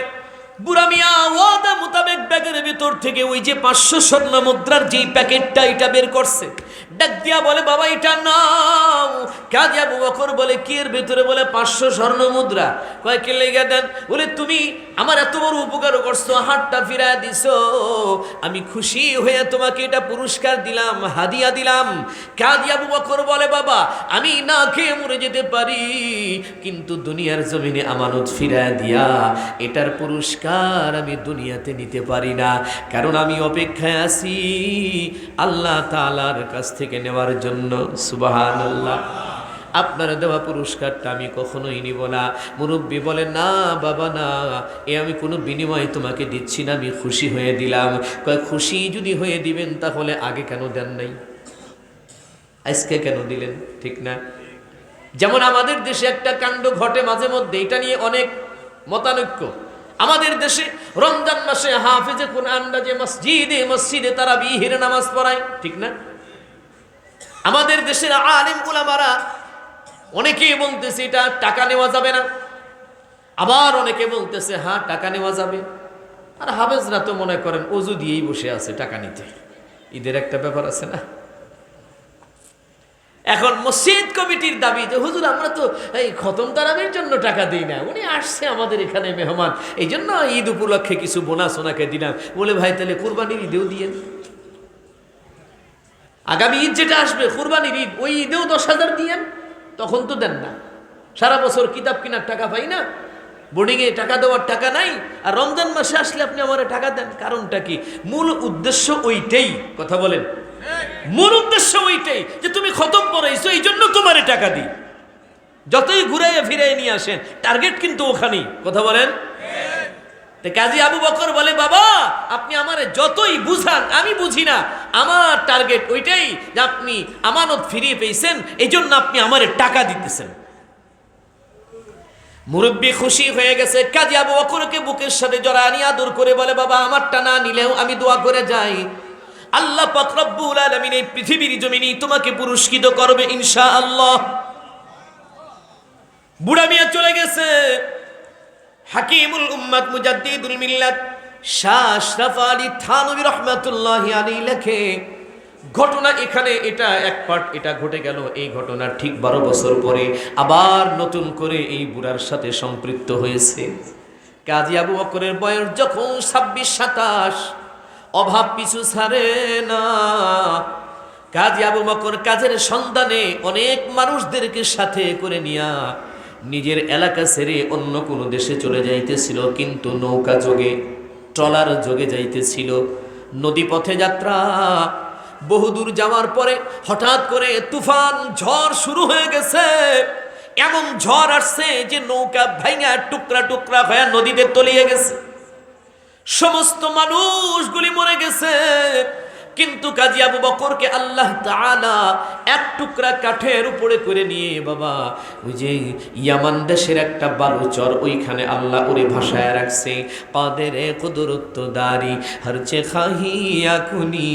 বুড়া মিয়া ওয়াদা মোতাবেক ব্যাগের ভিতর থেকে ওই যে 500 স্বর্ণ মুদ্রার যেই প্যাকেটটা এটা বের করছে। ডাক দিয়া বলে, বাবা এটা নাও। কাজী আবু বকর বলে, কি এর ভিতরে? বলে 500 স্বর্ণ মুদ্রা। কয় কে লেগে দেন? বলে, তুমি আমার এত বড় উপকার করছো, হাতটা ফিরায় দিছো, আমি খুশি হয়ে তোমাকে এটা পুরস্কার দিলাম, হাদিয়া দিলাম। কাজী আবু বকর বলে, বাবা আমি না খেয়ে মরে যেতে পারি, কিন্তু দুনিয়ার জমিনে আমানত ফিরায় দিয়া এটার পুরস্কার আমি দুনিয়াতে নিতে পারি না, কারণ আমি অপেক্ষায় আছি আল্লাহ তাআলার কাছ থেকে নেওয়ার জন্য। সুবহানাল্লাহ। আপনার দেওয়া পুরস্কারটা আমি কখনোই নিব না। মুরব্বী বলে, না বাবা না, এ আমি কোনো বিনিময়ে তোমাকে দিচ্ছি না, আমি খুশি হয়ে দিলাম। কয়, খুশি যদি হয়ে দিবেন তাহলে আগে কেন দেন নাই? আজকে কেন দিলেন? ঠিক না? যেমন আমাদের দেশে একটা কাণ্ড ঘটে মাঝে মধ্যে, এটা নিয়ে অনেক মতানৈক্য। আমাদের দেশে রমজান মাসে হাফেজে কুরআনরা যে মসজিদে তারাবিহের নামাজ পড়ায়, ঠিক না? আমাদের দেশের আলেম উলামারা অনেকেই বলতেছে এটা টাকা নেওয়া যাবে না, আবার অনেকে বলতেছে হ্যাঁ টাকা নেওয়া যাবে। আর হাফেজরা তো মনে করেন ওযু দিয়েই বসে আছে টাকা নিতে। ঈদের একটা ব্যাপার আছে না? এখন মসজিদ কমিটির দাবি যে হুজুর আমরা তো এই খতম তারাবির জন্য টাকা দিই না, উনি আসছে আমাদের এখানে মেহমান, এই জন্য ঈদ উপলক্ষে কিছু বোনাস ওনাকে দিলাম। বলে, ভাই তাহলে কুরবানির ঈদেও দিয়েন, আগামী ঈদ যেটা আসবে কুরবানির ঈদ, ওই ঈদেও 10,000 দিয়েন। তখন তো দেন না, সারা বছর কিতাব কেনার টাকা পাই না, বোর্ডিংয়ে টাকা দেওয়ার টাকা নাই, আর রমজান মাসে আসলে আপনি আমার টাকা দেন। কারণটা কি? মূল উদ্দেশ্য ওইটাই, কথা বলেন, মূল উদ্দেশ্য ওইটাই যে তুমি খতম পড়াইছো এই জন্য তোমারে টাকা দিই। যতই ঘুরাইয়া ফিরাই নিয়ে আসেন, টার্গেট কিন্তু ওখানেই, কথা বলেন। কাজী আবু বকর বলে, বাবা আপনি আমারে যতই বুঝান আমি বুঝি না, আমার টার্গেট ওইটাই যে আপনি আমানত ফিরিয়ে পেয়েছেন, এই জন্য আপনি আমারে টাকা দিতেছেন। মুরব্বী খুশি হয়ে গেছে। কাজী আবু বকরকে বুকের সাথে জড়ায় নিয়ে আদর করে বলে, বাবা আমারটা না নিলেও আমি দোয়া করে যাই, আল্লাহ পাক রব্বুল আলামিন এই পৃথিবীর জমিনে তোমাকে পুরস্কৃত করবে ইনশাআল্লাহ। বুড়া মিয়া চলে গেছে। হাকিমুল উম্মাত মুজাদ্দিদুল মিল্লাত শাহ আশরাফ আলী থানভী রহমাতুল্লাহি আলাইহি লেখে, ঘটনা এখানে এটা এক পার্ট, এটা ঘটে গেল। এই ঘটনার ঠিক 12 বছর পরে আবার নতুন করে এই বুড়ার সাথে সম্পৃক্ত হয়েছে। কাজী আবু বকরের বয়স যখন 26-27, অভাব পিছু ছাড়ে না। কাজী আবু বকর কাজের সন্ধানে অনেক মানুষদেরকে সাথে করে নিয়া নিজের এলাকা ছেড়ে অন্য কোনো দেশে চলে যাইতেছিল, কিন্তু নৌকা যোগে, ট্রলার যোগে যাইতেছিল। নদী পথে যাত্রা, বহুদূর যাওয়ার পরে হঠাৎ করে তুফান ঝড় শুরু হয়ে গেছে। এমন ঝড় আসছে যে নৌকা ভাঙা টুকরা টুকরা হয়ে নদীতে তলিয়ে গেছে, সমস্ত মানুষগুলি মরে গেছে। কিন্তু কাজী আবু বকরকে আল্লাহ তাআলা এক টুকরা কাঠের উপরে করে নিয়ে বাবা ওই যে ইয়ামান দেশের একটা বালুচর, ওইখানে আল্লাহ ওরে ভাষায় রাখছে, কাদেরে কুদরত দারি হরচে খাহিয়া কুনি,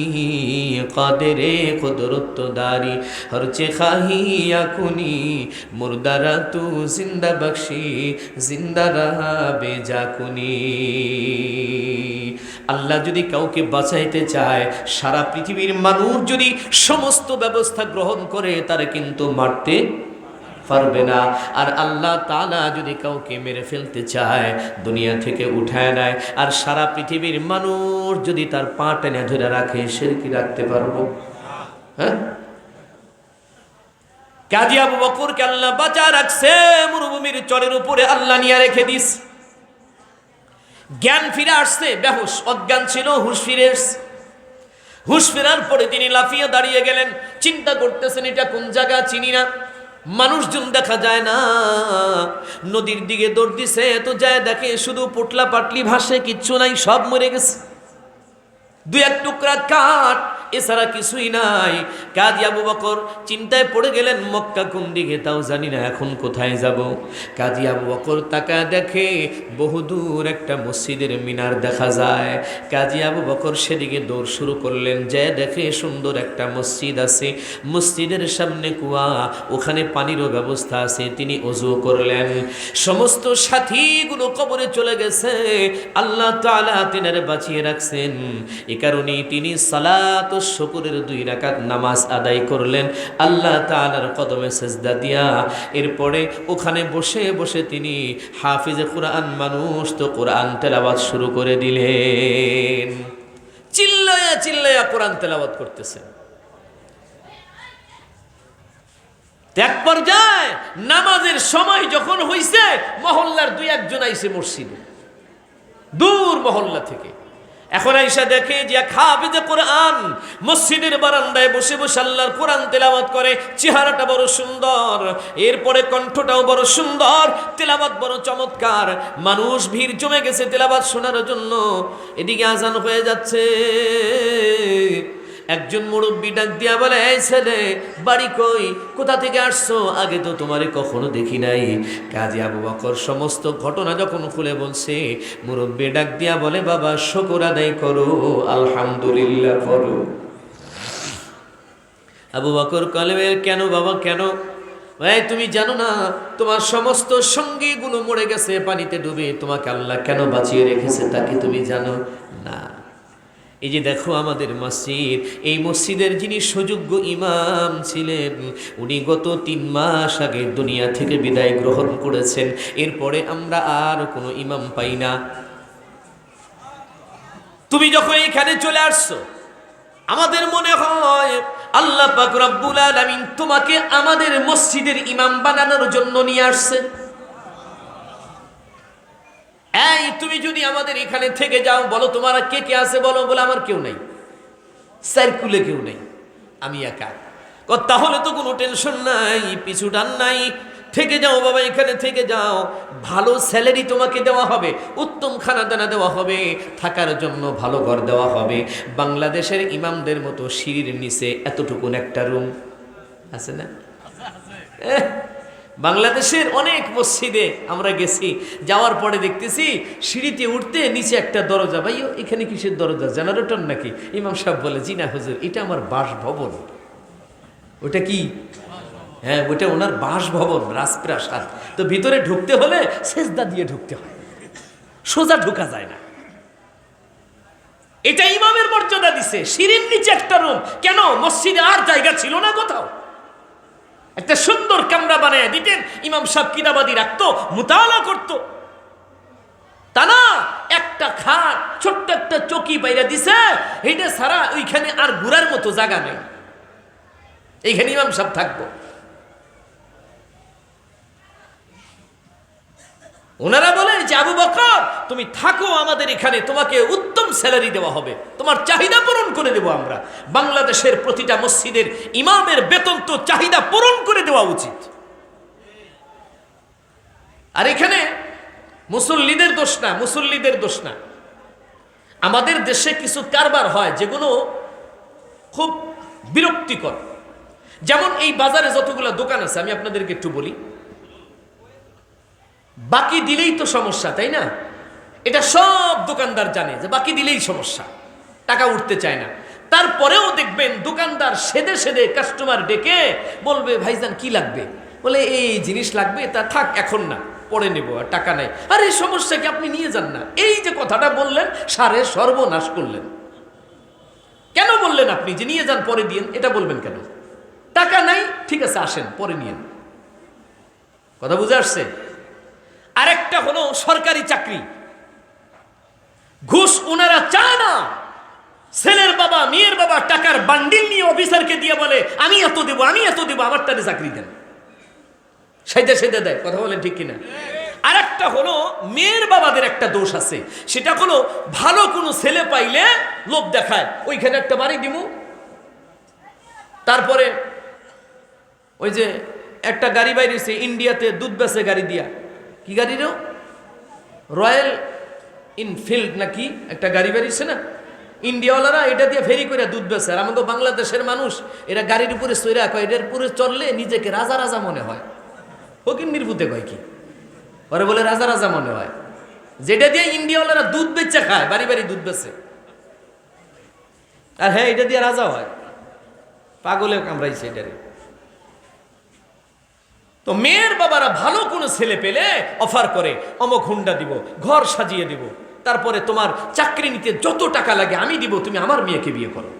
কাদেরে কুদরত দারি হরচে খাহিয়া কুনি, মুর্দারা তু জিন্দা বখশি জিন্দারা বেজা কুনি। আল্লাহ যদি কাউকে বাঁচাইতে চায়, সারা পৃথিবীর মানুষ যদি সমস্ত ব্যবস্থা গ্রহণ করে, তারা কিন্তু মারতে পারবে না। আর আল্লাহ তাআলা যদি কাউকে মেরে ফেলতে চায়, দুনিয়া থেকে উঠায় নেয়, আর সারা পৃথিবীর মানুষ যদি তার পা টেনে ধরে রাখে, সে কি রাখতে পারবো? হ্যাঁ, কাজী আবু বকরকে আল্লাহ বাঁচা রাখছে, মরুভূমির চরের উপরে আল্লাহ নিয়ে রেখে দিস। জ্ঞান ফিরে আসছে, বেহুশ অজ্ঞান ছিল, হুঁশ ফিরে এসছে। হুঁশ ফেরার পরে তিনি লাফিয়ে দাঁড়িয়ে গেলেন, চিন্তা করতেছেন এটা কোন জায়গা, চিনি না, মানুষজন দেখা যায় না। নদীর দিকে দৌড় দিছে, তো যায় দেখে শুধু পোটলা পাটলি ভাসে, কিচ্ছু নাই, সব মরে গেছে। দুই এক টুকরা কাঠ, এছাড়া কিছুই নাই। কাজী আবু বকর চিন্তায় পড়ে গেলেন, মক্কা কোন দিকে তাও জানি না, এখন কোথায় যাব। কাজী আবু বকর তাকায় দেখে বহুদূর একটা মসজিদের মিনার দেখা যায়। কাজী আবু বকর সেদিকে দৌড় শুরু করলেন, যে দেখে সুন্দর একটা মসজিদ আছে, মসজিদের সামনে কুয়া, ওখানে পানিরও ব্যবস্থা আছে। তিনি ওযু করলেন, সমস্ত সাথীগুলো কবরে চলে গেছে, আল্লাহ তাআলা তিনারে বাঁচিয়ে রাখছেন। এ কারণেই তিনি সালাত ও শুকরের 2 রাকাত নামাজ আদায় করলেন আল্লাহ তাআলার কদমে সেজদা দিয়া। এরপরে ওখানে বসে বসে তিনি হাফিজে কোরআন, মানুষ তো কোরআন তেলাওয়াত শুরু করে দিলেন। চিল্লায়া চিল্লায়া কোরআন তেলাওয়াত করতেছেন। এক পর্যায়ে নামাজের সময় যখন হইছে, মহল্লার 2-1 জন আইছে মসজিদে, দূর মহল্লা থেকে। এখন আইসা দেখে যে হাফিজে কোরআন মসজিদের বারান্দায় বসে বসে আল্লাহর কোরআন তেলাওয়াত করে। চেহারাটা বড় সুন্দর, এরপরে কণ্ঠটাও বড় সুন্দর, তেলাওয়াত বড় চমৎকার। মানুষ ভিড় জমে গেছে তেলাওয়াত শোনার জন্য। এদিকে আজান হয়ে যাচ্ছে। একজন মুরব্বী ডাক দিয়া বলে, এই ছেলে, বাড়ি কই, কোথা থেকে আসছো, আগে তো তোমারে কখনো দেখি নাই। কাজী আবু বকর সমস্ত ঘটনা যখন খুলে বলছে, মুরব্বী ডাক দিয়া বলে, বাবা শুকর আদায় করো, আলহামদুলিল্লাহ করো। আবু বকর কলেবে, কেন বাবা কেন? ভাই তুমি জানো না তোমার সমস্ত সঙ্গীগুলো মরে গেছে পানিতে ডুবে, তোমাকে আল্লাহ কেন বাঁচিয়ে রেখেছে তা কি তুমি জানো না? এই যে দেখো আমাদের মসজিদ, এই মসজিদের যিনি সুযোগ্য ইমাম ছিলেন, উনি গত 3 মাস আগে দুনিয়া থেকে বিদায় গ্রহণ করেছেন। এরপরে আমরা আর কোনো ইমাম পাই না। তুমি যখন এখানে চলে আসছো, আমাদের মনে হয় আল্লাহ পাক রব্বুল আলামিন তোমাকে আমাদের মসজিদের ইমাম বানানোর জন্য নিয়ে আসছে। এই তুমি যদি আমাদের এখানে থেকে যাও, বলো তোমার কে কে আছে, বলো। বলে আমার কেউ নাই, সার্কুলে কেউ নেই, আমি একা। তাহলে তো কোনো টেনশন নাই, পিছু টান নাই, থেকে যাও বাবা, এখানে থেকে যাও। ভালো স্যালারি তোমাকে দেওয়া হবে, উত্তম খানা দানা দেওয়া হবে, থাকার জন্য ভালো ঘর দেওয়া হবে। বাংলাদেশের ইমামদের মতো সিঁড়ির নিচে এতটুকুন একটা রুম আছে না? বাংলাদেশের অনেক মসজিদে আমরা গেছি, যাওয়ার পরে দেখতেছি সিঁড়িতে উঠতে নিচে একটা দরজা। ভাইও এখানে কিসের দরজা, জেনারেটর নাকি? ইমাম সাহেব বলে, জি না হুজুর, এটা আমার বাসভবন। ওটা কি? হ্যাঁ, ওটা ওনার বাসভবন, রাজপ্রাসাদ। তো ভিতরে ঢুকতে হলে সেজদা দিয়ে ঢুকতে হয়, সোজা ঢুকা যায় না। এটা ইমামের মর্যাদা দিছে। সিঁড়ির নিচে একটা রুম, কেন? মসজিদে আর জায়গা ছিল না কোথাও, একটা সুন্দর কামরা বানায় দিতেন, ইমাম সাহেব কিতাবাদি রাখতো, মুতালা করতো। তা না, একটা খাট, ছোট্ট একটা চকি বাইরা দিছে, এটা সারা ওইখানে আর ঘুরার মতো জায়গা নেই, এইখানে ইমাম সাহেব থাকবো। ওনারা বলেন যে আবু বকর তুমি থাকো আমাদের এখানে, তোমাকে উত্তম স্যালারি দেওয়া হবে, তোমার চাহিদা পূরণ করে দেব আমরা। বাংলাদেশের প্রতিটা মসজিদের ইমামের বেতন তো চাহিদা পূরণ করে দেওয়া উচিত। আর এখানে মুসল্লিদের দোষ না, মুসল্লিদের দোষ না। আমাদের দেশে কিছু কারবার হয় যেগুলো খুব বিরক্তিকর। যেমন এই বাজারে যতগুলো দোকান আছে, আমি আপনাদেরকে একটু বলি, বাকি দিলেই তো সমস্যা, তাই না? এটা সব দোকানদার জানে যে বাকি দিলেই সমস্যা, টাকা উঠতে চায় না। তারপরেও দেখবেন দোকানদার সেদে সেদে কাস্টমার ডেকে বলবে ভাইজান কি লাগবে, বলে এই জিনিস লাগবে, তা থাক এখন না, পরে নেব, আর টাকা নাই। আর এই সমস্যা কি, আপনি নিয়ে যান না। এই যে কথাটা বললেন, সারে সর্বনাশ করলেন। কেন বললেন আপনি যে নিয়ে যান পরে দিয়েন? এটা বলবেন কেন? টাকা নাই, ঠিক আছে আসেন পরে নিয়েন। কথা বুঝে আসছে? আরেকটা হলো সরকারি চাকরি, ঘুষ ওনারা চায় না। ছেলের বাবা মেয়ের বাবা টাকার বান্ডিল নিয়ে অফিসারকে দিয়ে বলে আমি এত দেবো, আমি এত দেবো, আমার তাদের চাকরি দেন, সেদে সেদে দেয়। কথা বলেন ঠিক কিনা? আরেকটা হলো মেয়ের বাবাদের একটা দোষ আছে, সেটা হলো ভালো কোনো ছেলে পাইলে লোভ দেখায়, ওইখানে একটা বাড়ি দিব। তারপরে ওই যে একটা গাড়ি বাইরেছে ইন্ডিয়াতে, দুধ বেচে গাড়ি দিয়া, কি গাড়ি রে, রয়্যাল ইনফিল্ড নাকি একটা গাড়ি বেরিয়েছে না, ইন্ডিয়াওয়ালারা এটা দিয়ে ফেরি করে দুধ বেচে। আর আমাদের বাংলাদেশের মানুষ এরা গাড়ির উপরে সইরা কয়, এটার উপরে চললে নিজেকে রাজা রাজা মনে হয়। ফকির নির্বুতে কয় কি, ওরা বলে রাজা রাজা মনে হয়, যেটা দিয়ে ইন্ডিয়াওয়ালারা দুধ বেচে খায়, বাড়ি বাড়ি দুধ বেচে। আর হ্যাঁ, এটা দিয়ে রাজা হয়, পাগলে কামড়াইছে এটারে। তো মেয়ের বাবারা ভালো কোনো ছেলে পেলে অফার করে, অমক হুন্ডা দিব, ঘর সাজিয়ে দিব, তারপরে তোমার চাকরি নিতে যত টাকা লাগে আমি দিব, তুমি আমার মেয়েকে বিয়ে করো।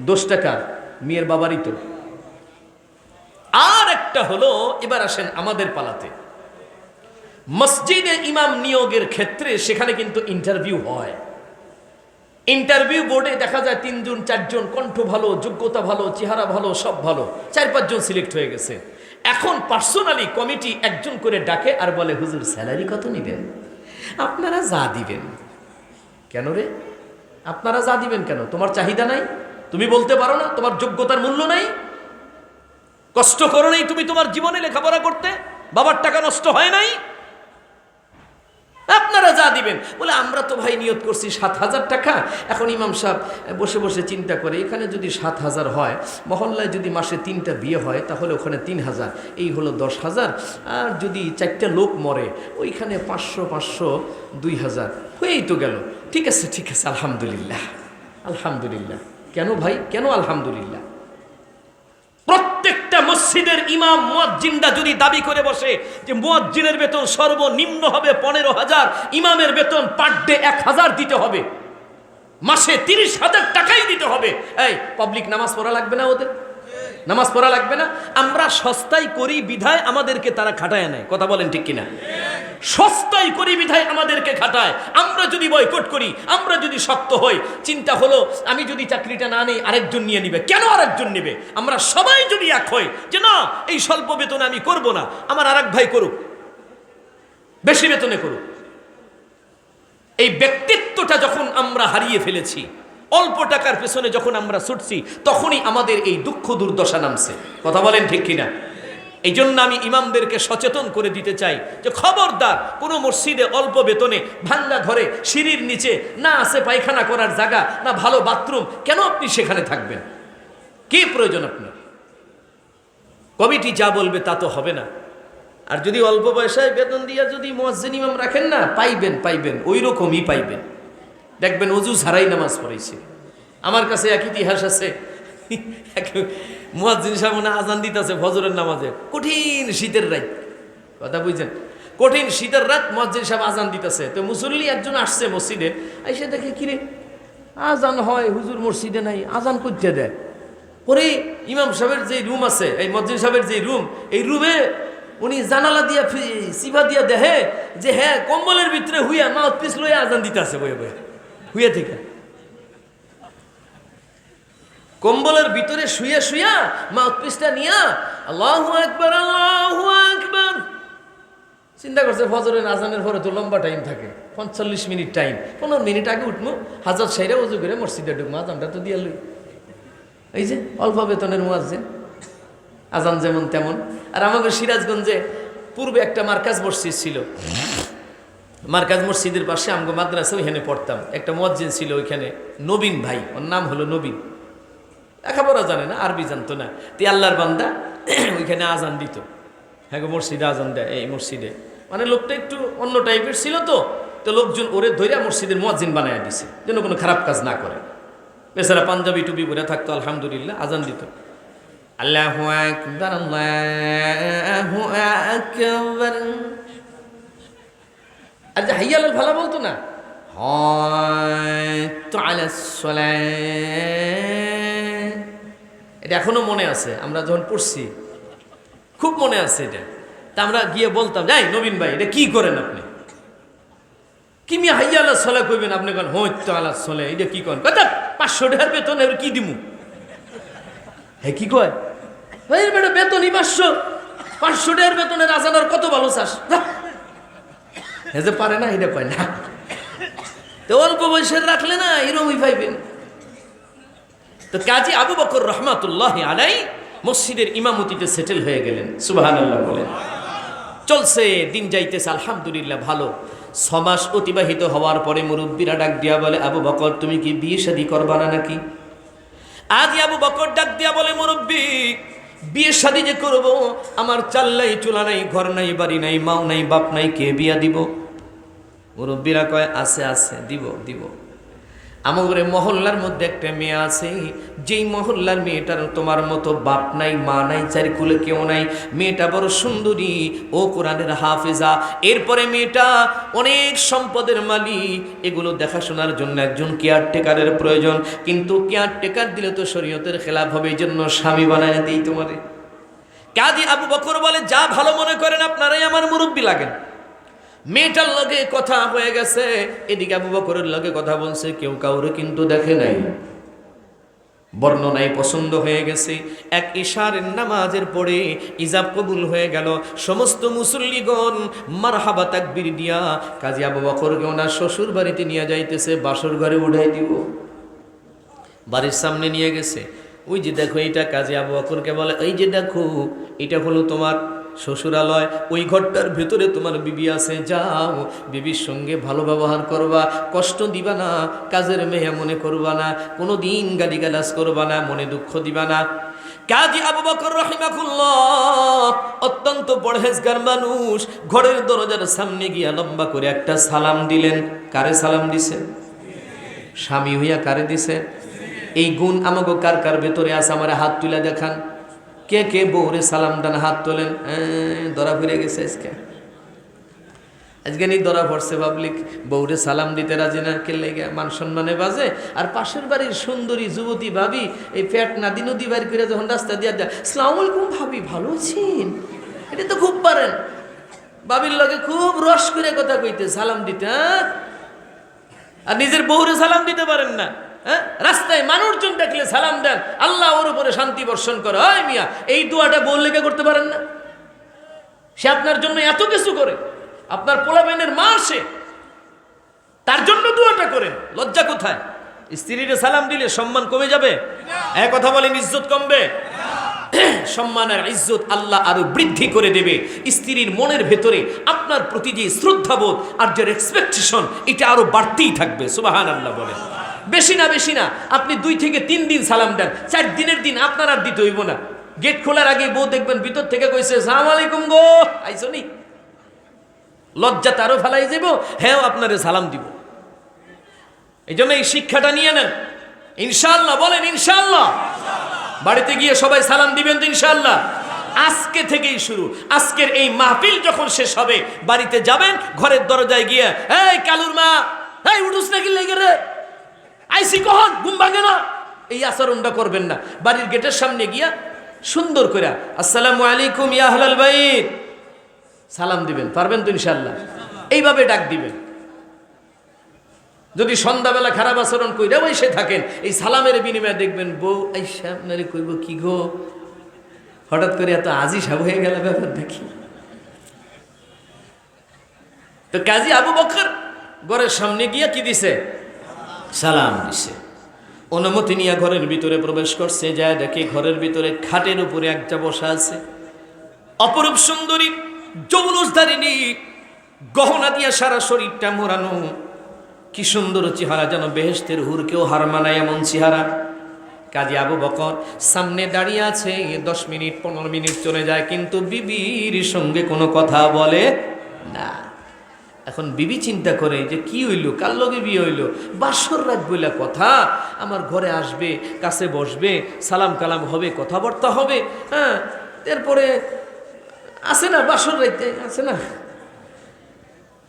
10 টাকা মেয়ের বাবারই তো। আর একটা হলো, এবার আসেন আমাদের পালাতে, মসজিদে ইমাম নিয়োগের ক্ষেত্রে সেখানে কিন্তু ইন্টারভিউ হয়। ইন্টারভিউ বোর্ডে দেখা যায় 3 জন 4 জন, কণ্ঠ ভালো, যোগ্যতা ভালো, চেহারা ভালো, সব ভালো, 4-5 জন সিলেক্ট হয়ে গেছে। এখন পার্সোনালি কমিটি একজন করে ডাকে আর বলে হুজুর স্যালারি কত নেবেন? আপনারা যা দিবেন। কেন রে, আপনারা যা দিবেন কেন? তোমার চাহিদা নাই? তুমি বলতে পারো না তোমার যোগ্যতার মূল্য নাই? কষ্ট করো নাই তুমি তোমার জীবনে লেখাপড়া করতে? বাবার টাকা নষ্ট হয় নাই? আপনারা যা দিবেন। বলে আমরা তো ভাই নিয়ত করছি 7,000 টাকা। এখন ইমাম সাহেব বসে বসে চিন্তা করে, এখানে যদি 7,000 হয়, মহল্লায় যদি মাসে 3টা বিয়ে হয়, তাহলে ওখানে 3,000, এই হলো 10,000। আর যদি 4টা লোক মরে, ওইখানে 500 2,000 হয়েই তো গেল। ঠিক আছে ঠিক আছে, আলহামদুলিল্লাহ আলহামদুলিল্লাহ। কেন ভাই, কেন আলহামদুলিল্লাহ? প্রত্যেকটা মসজিদের ইমাম মুয়াজ্জিনরা যদি দাবি করে বসে যে মুয়াজ্জিনের বেতন সর্বনিম্ন হবে 15,000, ইমামের বেতন পার ডে 1,000 দিতে হবে, মাসে 30,000 টাকাই দিতে হবে, এই পাবলিক নামাজ পড়া লাগবে না? ওদের নামাজ পড়া লাগবে না? আমরা সস্তায় করি বিধায় আমাদেরকে তারা খাটায় নেয়। কথা বলেন ঠিক কিনা? সস্তায় করি বিধায় আমাদেরকে খাটায়। আমরা যদি বয়কট করি, আমরা যদি শক্ত হই, চিন্তা হলো আমি যদি চাকরিটা না নেই আরেকজন নিয়ে নিবে। কেন আরেকজন নেবে? আমরা সবাই যদি এক হই যে না, এই স্বল্প বেতনে আমি করব না, আমার আরেক ভাই করুক, বেশি বেতনে করুক। এই ব্যক্তিত্বটা যখন আমরা হারিয়ে ফেলেছি, অল্প টাকার পেছনে যখন আমরা ছুটছি, তখনই আমাদের এই দুঃখ দুর্দশা নামছে। কথা বলেন ঠিক কিনা? এই জন্য আমি ইমামদেরকে সচেতন করে দিতে চাই যে খবরদার, কোনো মসজিদে অল্প বেতনে ভাঙ্গা ঘরে সিঁড়ির নিচে না আছে পায়খানা করার জায়গা, না ভালো বাথরুম, কেন আপনি সেখানে থাকবেন? কি প্রয়োজন আপনার? কমিটি যা বলবে তা তো হবে না। আর যদি অল্প পয়সায় বেতন দিয়ে যদি মুয়াজ্জিন ইমাম রাখেন না, পাইবেন ওই রকমই পাইবেন। দেখবেন অজু ছাড়াই নামাজ পড়াইছে। আমার কাছে এক ইতিহাস আছে, মুয়াজ্জিন সাহেব মনে আজান দিতেছে ফজরের নামাজে, কঠিন শীতের রাত, কথা বুঝছেন, কঠিন শীতের রাত মুয়াজ্জিন সাহেব আজান দিতেছে। তো মুসল্লি একজন আসছে মসজিদে, এসে দেখে কিরে আজান হয়, হুজুর মসজিদে নাই, আজান করতে দেয়। পরে ইমাম সাহেবের যে রুম আছে, এই মসজিদ সাহেবের যে রুম, এই রুমে উনি জানালা দিয়া সিভা দিয়া দেখে যে হ্যাঁ কম্বলের ভিতরে হুইয়া মাউথ পিস লইয়া আজান দিতে আছে, বয়ে বয়ে হুইয়া থেকে কম্বলের ভিতরে শুয়ে শুয়া মাউথ পিসটা নিয়া আল্লাহু আকবার আল্লাহু আকবার। চিন্তা করছে ফজরের আজানের পরে তো লম্বা টাইম থাকে, 45 মিনিট টাইম, 15 মিনিট আগে উঠবো, হাজার সাইরা উজু করে মসজিদে ঢুকবো, আজানটা তো দিয়া লই। এই যে অল্প বেতনের মুয়াজ্জিন, আজান যেমন তেমন। আর আমাদের সিরাজগঞ্জে পূর্বে একটা মার্কাজ মসজিদ ছিল, মার্কাজ মসজিদের পাশে আমগো মাদ্রাসা, ওইখানে পড়তাম। একটা মুয়াজ্জিন ছিল ওইখানে, নবীন ভাই, ওর নাম হলো নবীন, লেখাপড়া জানে না, আরবি জানতো না। তে আল্লাহর বান্দা ওইখানে আজান দিত। হ্যাঁ গো, মসজিদে আজান দেয়, এই মসজিদে। মানে লোকটা একটু অন্য টাইপের ছিল, তো লোকজন ওরে ধৈর্য মসজিদের মুয়াজ্জিন বানায় দিছে যেন কোনো খারাপ কাজ না করে। বেচারা পাঞ্জাবি টুপি পরে থাকতো, আলহামদুলিল্লাহ আজান দিত। আল্লাহু আকবার আল্লাহু আকবার। আর যে হাইয়াল ভালো বলতো না, হয়তো আলাস সালাত, এটা এখনো মনে আছে, আমরা যখন পড়ছি খুব মনে আছে এটা। তা আমরা গিয়ে বলতাম, যাই নবীন ভাই এটা কি করেন আপনি, কি মিয়া হাইয়া আল্লাহ সলা কইবেন আপনি, কেন হয়তো আল্লাহ সলে, এটা কি করেন? কথা 500 টাকার বেতন এবার কি দিমু? হ্যাঁ কি কয় ভাই, বেটা বেতনই 500 টাকার বেতনের আজানার কত ভালো চাস, হ্যাঁ যে পারে না এটা কয় না। তো অল্প বয়সের রাখলে না এরকমই পাইবেন। তো কাজী আবু বকর রহমাতুল্লাহ আলাই মসজিদের ইমামতিতে সেটেল হয়ে গেলেন, সুবহানাল্লাহ বলেন। চলছে, দিন যাইতেছে, আলহামদুলিল্লাহ ভালো। 6 মাস অতিবাহিত হওয়ার পরে মুরব্বীরা ডাক দিয়া বলে, আবু বকর তুমি কি বিয়ে শাদী করবা না নাকি? আজ আবু বকর ডাক দিয়া বলে, মুরব্বী বিয়ে শাদী যে করব, আমার চাল নাই, চুলা নাই, ঘর নাই, বাড়ি নাই, মাও নাই, বাপ নাই, কে বিয়া দিব? মুরব্বীরা কয়, আছে আছে, দিব দিব। আমাদের মহল্লার মধ্যে একটা মেয়ে আছে, যেই মহল্লার মেয়েটার তোমার মতো বাপ নাই, মা নাই, চারি কুলে কেউ নাই, মেয়েটা বড় সুন্দরী, ও কোরআনের হাফেজা, এরপরে মেয়েটা অনেক সম্পদের মালিক, এগুলো দেখাশোনার জন্য একজন কেয়ারটেকারের প্রয়োজন, কিন্তু কেয়ারটেকার দিলে তো শরীয়তের খেলাফ হবে, এই জন্য স্বামী বানায় দিই তোমারে। কাজী আবু বকর বলে, যা ভালো মনে করেন, আপনারাই আমার মুরব্বী লাগেন। মেয়েটার লগে কথা হয়ে গেছে, এদিকে আবু বকরের লগে কথা বলছে, কেউ কাউরে কিন্তু দেখে নাই, বর্ণনায় পছন্দ হয়ে গেছে। এক ইশারের নামাজের পরে ইজাব কবুল হয়ে গেল। সমস্ত মুসল্লিগণ মারহাবা তাকবীর দিয়া কাজী আবু বকরকে ওনার শ্বশুর বাড়িতে নিয়ে যাইতেছে, বাসর ঘরে উঠাই দিব। বাড়ির সামনে নিয়ে গেছে, ওই যে দেখো এটা, কাজী আবু বকরকে বলে, এই যে দেখো এটা হলো তোমার শ্বশুরালয়, ওই ঘরটার ভেতরে তোমার বিবি আছে, যাও বিবির সঙ্গে ভালো ব্যবহার করবা, কষ্ট দিবা না, কাজের মেয়ে মনে করবা না, কোনো দিন গালিগালাজ করবা না, মনে দুঃখ দিবা না। কাজী আবু বকর রাহিমাহুল্লাহ অত্যন্ত পরহেজগার মানুষ, ঘরের দরজার সামনে গিয়া লম্বা করে একটা সালাম দিলেন। কারে সালাম দিছে? স্বামী হইয়া কারে দিছে? এই গুণ আমাকে কার কার ভেতরে আছে? আমার হাত তুলে দেখান, কে কে বউরে সালাম দেন, হাত তোলেন। ধরা ফিরে গেছে আজকে নি ধরা পড়ছে পাবলিক, বউরে সালাম দিতে রাজি না, কে লেগে মান সম্মানে বাজে। আর পাশের বাড়ির সুন্দরী যুবতী ভাবি এই পেট নাদি নদী বাড়ি করে যখন রাস্তা দিয়া দেয়, আসসালামু আলাইকুম ভাবি, ভালো আছেন, এটা তো খুব পারেন। ভাবির লগে খুব রস করে কথা কইতে, সালাম দিতে, আর নিজের বউরে সালাম দিতে পারেন না। রাস্তায় মানুষজন দেখলে সালাম দেন, আল্লাহ ওর উপরে শান্তি বর্ষণ করে। ওই মিয়া, এই দোয়াটা বউ লেগে করতে পারেন না? সে আপনার জন্য এত কিছু করে, আপনার পোলাবেনের মা আসে, তার জন্য দোয়াটা করেন, লজ্জা কোথায়? স্ত্রীরে সালাম দিলে সম্মান কমে যাবে? এক কথা বলেন, ইজ্জত কমবে? সম্মান আর ইজ্জত আল্লাহ আরো বৃদ্ধি করে দেবে। স্ত্রীর মনের ভেতরে আপনার প্রতি যে শ্রদ্ধাবোধ আর যে এক্সপেকটেশন, এটা আরো বাড়তেই থাকবে। সুবহানাল্লাহ বলেন। বেশি না, আপনি 2 থেকে 3 দিন সালাম দেন, 4 দিনের দিন আপনার আর দিতে হইব না। গেট খোলার আগে বউ দেখবেন ভিতর থেকে কইছে, আসসালামু আলাইকুম গো, আইছো নি? লজ্জা তারও ফেলাই যাব, হ্যাঁ আপনারে সালাম দিব। এই জন্য এই শিক্ষাটা নিয়ে নেন, ইনশাআল্লাহ বলেন ইনশাআল্লাহ। বাড়িতে গিয়ে সবাই সালাম দিবেন তো ইনশাআল্লাহ। আজকে থেকেই শুরু। আজকের এই মাহফিল যখন শেষ হবে, বাড়িতে যাবেন, ঘরের দরজায় গিয়ে, এই কালুর মা, এই উঠুস নাকি লেগে রে, আইসি কখন, ঘুম ভাঙে না, এই আচরণটা করবেন না। বাড়ির গেটের সামনে গিয়া সুন্দর করে আসসালামু আলাইকুম ইয়া আহলাল বাইত সালাম দিবেন। পারবেন তো ইনশাআল্লাহ? এইভাবে ডাক দিবেন। যদি সন্ধ্যাবেলা খারাপ আচরণ কইরা বসে থাকেন, এই সালামের বিনিময়ে দেখবেন বউ আইসা আপনারে কইব, কি গো হঠাৎ করে এত আজি সাব হয়ে গেল, ব্যাপার দেখি। তো কাজী আবু বকর ঘরের সামনে গিয়া কি দিছে? সালাম দিছে। অনুমতি নিয়ে ঘরের ভিতরে প্রবেশ করছে, যায় দেখে ঘরের ভিতরে খাটের উপরে একটা বসা আছে, অপরূপ সুন্দরী যৌবনধারিণী, গহনা দিয়া সারা শরীরটা মোড়ানো, কি সুন্দর চেহারা, যেন বেহেশতের হুরকেও হার মানায় এমন চেহারা। কাজী আবু বকর সামনে দাঁড়িয়ে আছে, 10 মিনিট 15 মিনিট চলে যায়, কিন্তু বিবির সঙ্গে কোনো কথা বলে না। এখন বিবি চিন্তা করে যে কি হইল, কার লগে বিয়ে হইল, বাসর রাত বইলা কথা, আমার ঘরে আসবে, কাছে বসবে, সালাম কালাম হবে, কথাবার্তা হবে, হ্যাঁ, এরপরে আসে না বাসর রাইতে আসে না,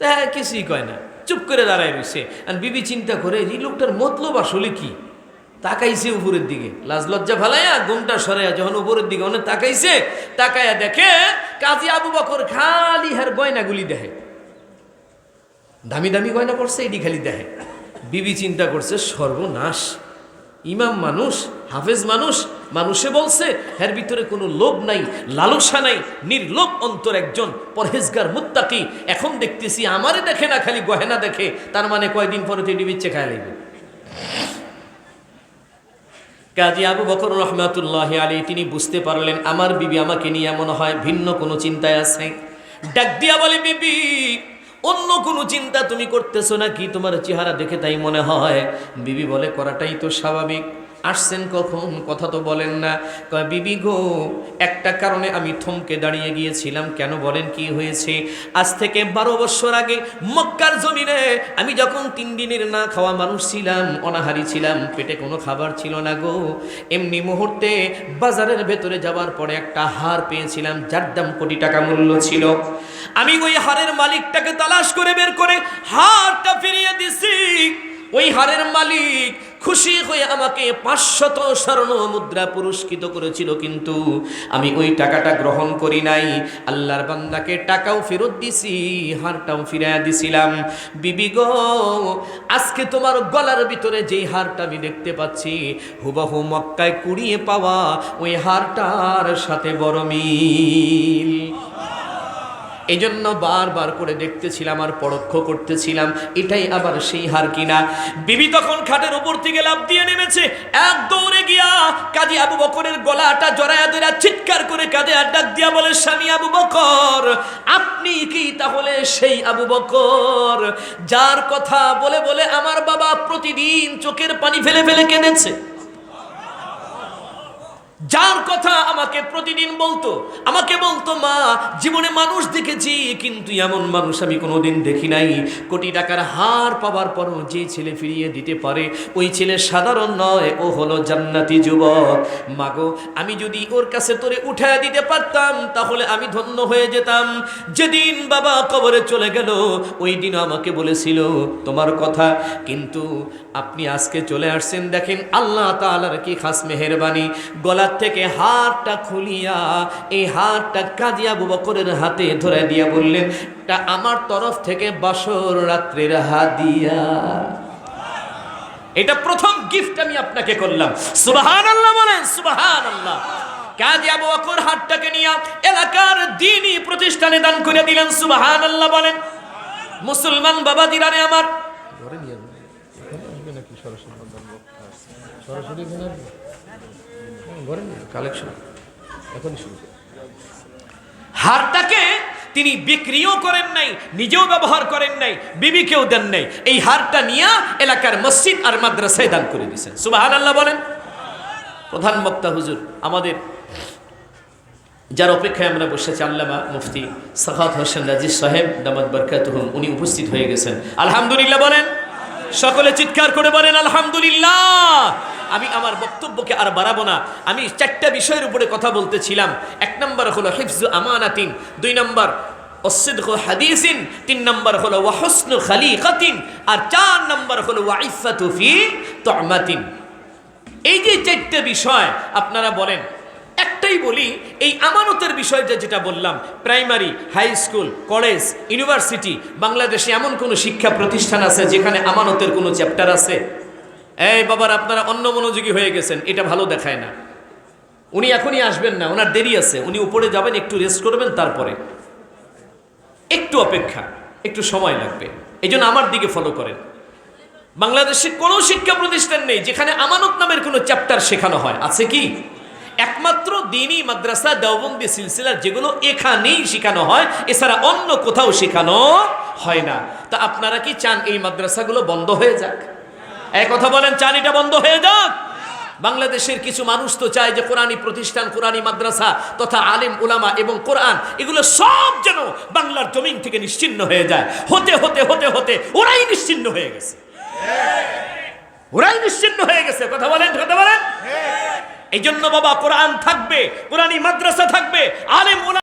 হ্যাঁ, কিছুই কয় না, চুপ করে দাঁড়ায় রয়েছে। আর বিবি চিন্তা করে এই লোকটার মতলব আসলে কি। তাকাইছে উপরের দিকে, লাজ লজ্জা ফালাইয়া ঘুমটা সরাইয়া যখন উপরের দিকে অনেক তাকাইছে, তাকাইয়া দেখে কাজী আবু বকর খালি হার গয়নাগুলি দেখে, দামি দামি গয়না পড়ছে, এটি খালি দেখে। বিবি চিন্তা করছে সর্বনাশ, ইমাম মানুষ, হাফেজ মানুষ, মানুষে বলছে এর ভিতরে কোনো লোভ নাই, লালসা নাই, নির্লোভ অন্তর একজন পরহেজগার মুত্তাকি। এখন দেখতেছি আমারে দেখে না, খালি গয়না দেখে, তার মানে কয়দিন পরে তো এটি বিচ্ছে খায় লাগবে। কাজী আবু বকর রহমাতুল্লাহি আলাইহি তিনি বুঝতে পারলেন আমার বিবি আমাকে নিয়ে মনে হয় ভিন্ন কোনো চিন্তায় আছে। ডাক দিয়া বলে, বিবি অন্য কোনো চিন্তা তুমি করতেছো নাকি? তোমার চেহারা দেখে তাই মনে হয়। বিবি বলে, করাটাই তো স্বাভাবিক। আসছেন কখন, কথা তো বলেন না। কয়, বিবি গো, একটা কারণে আমি থমকে দাঁড়িয়ে গিয়েছিলাম। কেন বলেন, কি হয়েছে? আজ থেকে 12 বছর আগে মক্কার জমিনে আমি যখন 3 দিনের না খাওয়া মানুষ ছিলাম, অনাহারি ছিলাম, পেটে কোনো খাবার ছিল না গো, এমনি মুহূর্তে বাজারের ভেতরে যাওয়ার পরে একটা হার পেয়েছিলাম, যার দাম কোটি টাকা মূল্য ছিল। আমি ওই হারের মালিকটাকে তালাশ করে বের করে হারটা ফিরিয়ে দিছি। ওই হারের মালিক খুশি হয়ে আমাকে 500 স্বর্ণ মুদ্রা পুরস্কৃত করেছিল, কিন্তু আমি ওই টাকাটা গ্রহণ করি নাই। আল্লাহর বান্দাকে টাকাও ফেরত দিছি, হারটাও ফিরাইয়া দিছিলাম। বিবি গো, আজকে তোমার গলার ভিতরে যেই হারটা আমি দেখতে পাচ্ছি, হুবহু মক্কায় কুড়িয়ে পাওয়া ওই হারটার সাথে বড় মিল। এই জন্য বারবার করে দেখতেছিলাম আর পরোক্ষ করতেছিলাম এটাই আবার সেই হার কিনা। বিবি তখন খাটের উপর থেকে লাফ দিয়ে নেমেছে, এক দৌড়ে গিয়া কাজী আবু বকরের গলাটা জড়ায়া ধরে চিৎকার করে কাঁদে আর ডাক দিয়া বলে, স্বামী আবু বকর, আপনি কি তাহলে সেই আবু বকর যার কথা বলে বলে আমার বাবা প্রতিদিন চোখের পানি ফেলে ফেলে কেঁদেছে? যার কথা আমাকে প্রতিদিন বলতো, আমাকে বলতো, মা জীবনে মানুষ দেখেছি কিন্তু এমন মানুষ আমি কোনোদিন দেখি নাই। কোটি টাকার হার পাওয়ার পরও যে ছেলে ফিরিয়ে দিতে পারে ওই ছেলে সাধারণ নয়, ও হলো জান্নাতি যুবক। মাগো, আমি যদি ওর কাছে তোরে উঠায় দিতে পারতাম তাহলে আমি ধন্য হয়ে যেতাম। যেদিন বাবা কবরে চলে গেল ওই দিন আমাকে বলেছিল তোমার কথা, কিন্তু আপনি আজকে চলে আসছেন, দেখেন আল্লাহ তাআলার কি খাস মেহেরবানি। গলা থেকে হারটা খুলিয়া এই হারটা কাজী আবু বকরের হাতে ধরে দিয়া বললেন, এটা আমার তরফ থেকে বাসর রাত্রের হাদিয়া, এটা প্রথম গিফট আমি আপনাকে করলাম। সুবহানাল্লাহ বলেন, সুবহানাল্লাহ। কাজী আবু বকর হারটাকে নিয়ে এলাকার দ্বীনি প্রতিষ্ঠানে দান করে দিলেন। সুবহানাল্লাহ বলেন। মুসলমান বাবা দিরারে আমার, ঘরে নিয়ে নাকি সরাসরি কালেকশন এখন শুরু। হারটাকে তিনি বিক্রিও করেন নাই, নিজেও ব্যবহার করেন নাই, বিবিকেও দেন নাই। এই হারটা নিয়ে এলাকার মসজিদ আর মাদ্রাসায় দান করে দিয়েছেন। সুবহানাল্লাহ বলেন। প্রধান বক্তা হুজুর আমাদের যার অপেক্ষায় আমরা বসেছি, আল্লামা মুফতি সাখাওয়াত হোসেন রাজি সাহেব দামাত বারকাতুহুম, উনি উপস্থিত হয়ে গেছেন। আলহামদুলিল্লাহ বলেন, সকলে চিৎকার করে বলেন আলহামদুলিল্লাহ। আমি আমার বক্তব্যকে আর বাড়াবো না। আমি 4টা বিষয়ের উপরে কথা বলতেছিলাম। 1 নম্বর হলো হিফজু আমানাতিন, 2 নম্বর ওয়াসিদকু হাদিসিন, 3 নাম্বার হলো ওয়া হুসনু খালিকাতিন, আর 4 নাম্বার হলো ওয়া ইফাতু ফি তুমাতিন। এই যে 4টা বিষয় আপনারা বলেন, একটাই বলি, এই আমানতের বিষয়টা যেটা বললাম, primary, high school, college, university, বাংলাদেশে এমন কোনো শিক্ষা প্রতিষ্ঠান আছে যেখানে আমানতের কোনো চ্যাপ্টার আছে? এই বাবার, আপনারা অন্য মনোযোগী হয়ে গেছেন, এটা ভালো দেখায় না। উনি এখনই আসবেন না, ওনার দেরি আছে, উনি উপরে যাবেন, একটু রেস্ট করবেন, তারপরে একটু অপেক্ষা, একটু সময় লাগবে। এই জন্য আমার দিকে ফলো করেন। বাংলাদেশে কোনো শিক্ষা প্রতিষ্ঠান নেই যেখানে আমানত নামের কোনো চ্যাপ্টার শেখানো হয়, আছে কি? একমাত্র দ্বীনি মাদ্রাসা দেওবন্দি সিলসিলার যেগুলো এখানেই শেখানো হয়, এছাড়া অন্য কোথাও শেখানো হয় না। তা আপনারা কি চান এই মাদ্রাসাগুলো বন্ধ হয়ে যাক? এই কথা বলেন, চান এটা বন্ধ হয়ে যাক? বাংলাদেশের কিছু মানুষ তো চায় যে কোরআনী প্রতিষ্ঠান, কোরআনী মাদ্রাসা তথা আলেম উলামা এবং কোরআন, এগুলো সব যেন বাংলার জমিন থেকে নিশ্চিহ্ন হয়ে যায়। হতে হতে হতে হতে ওরাই নিশ্চিহ্ন হয়ে গেছে, ওরাই নিশ্চিহ্ন হয়ে গেছে। কথা বলেন, কথা বলেন। এই জন্য বাবা, কোরআন থাকবে, কোরআনী মাদ্রাসা থাকবে, আলেম উলামা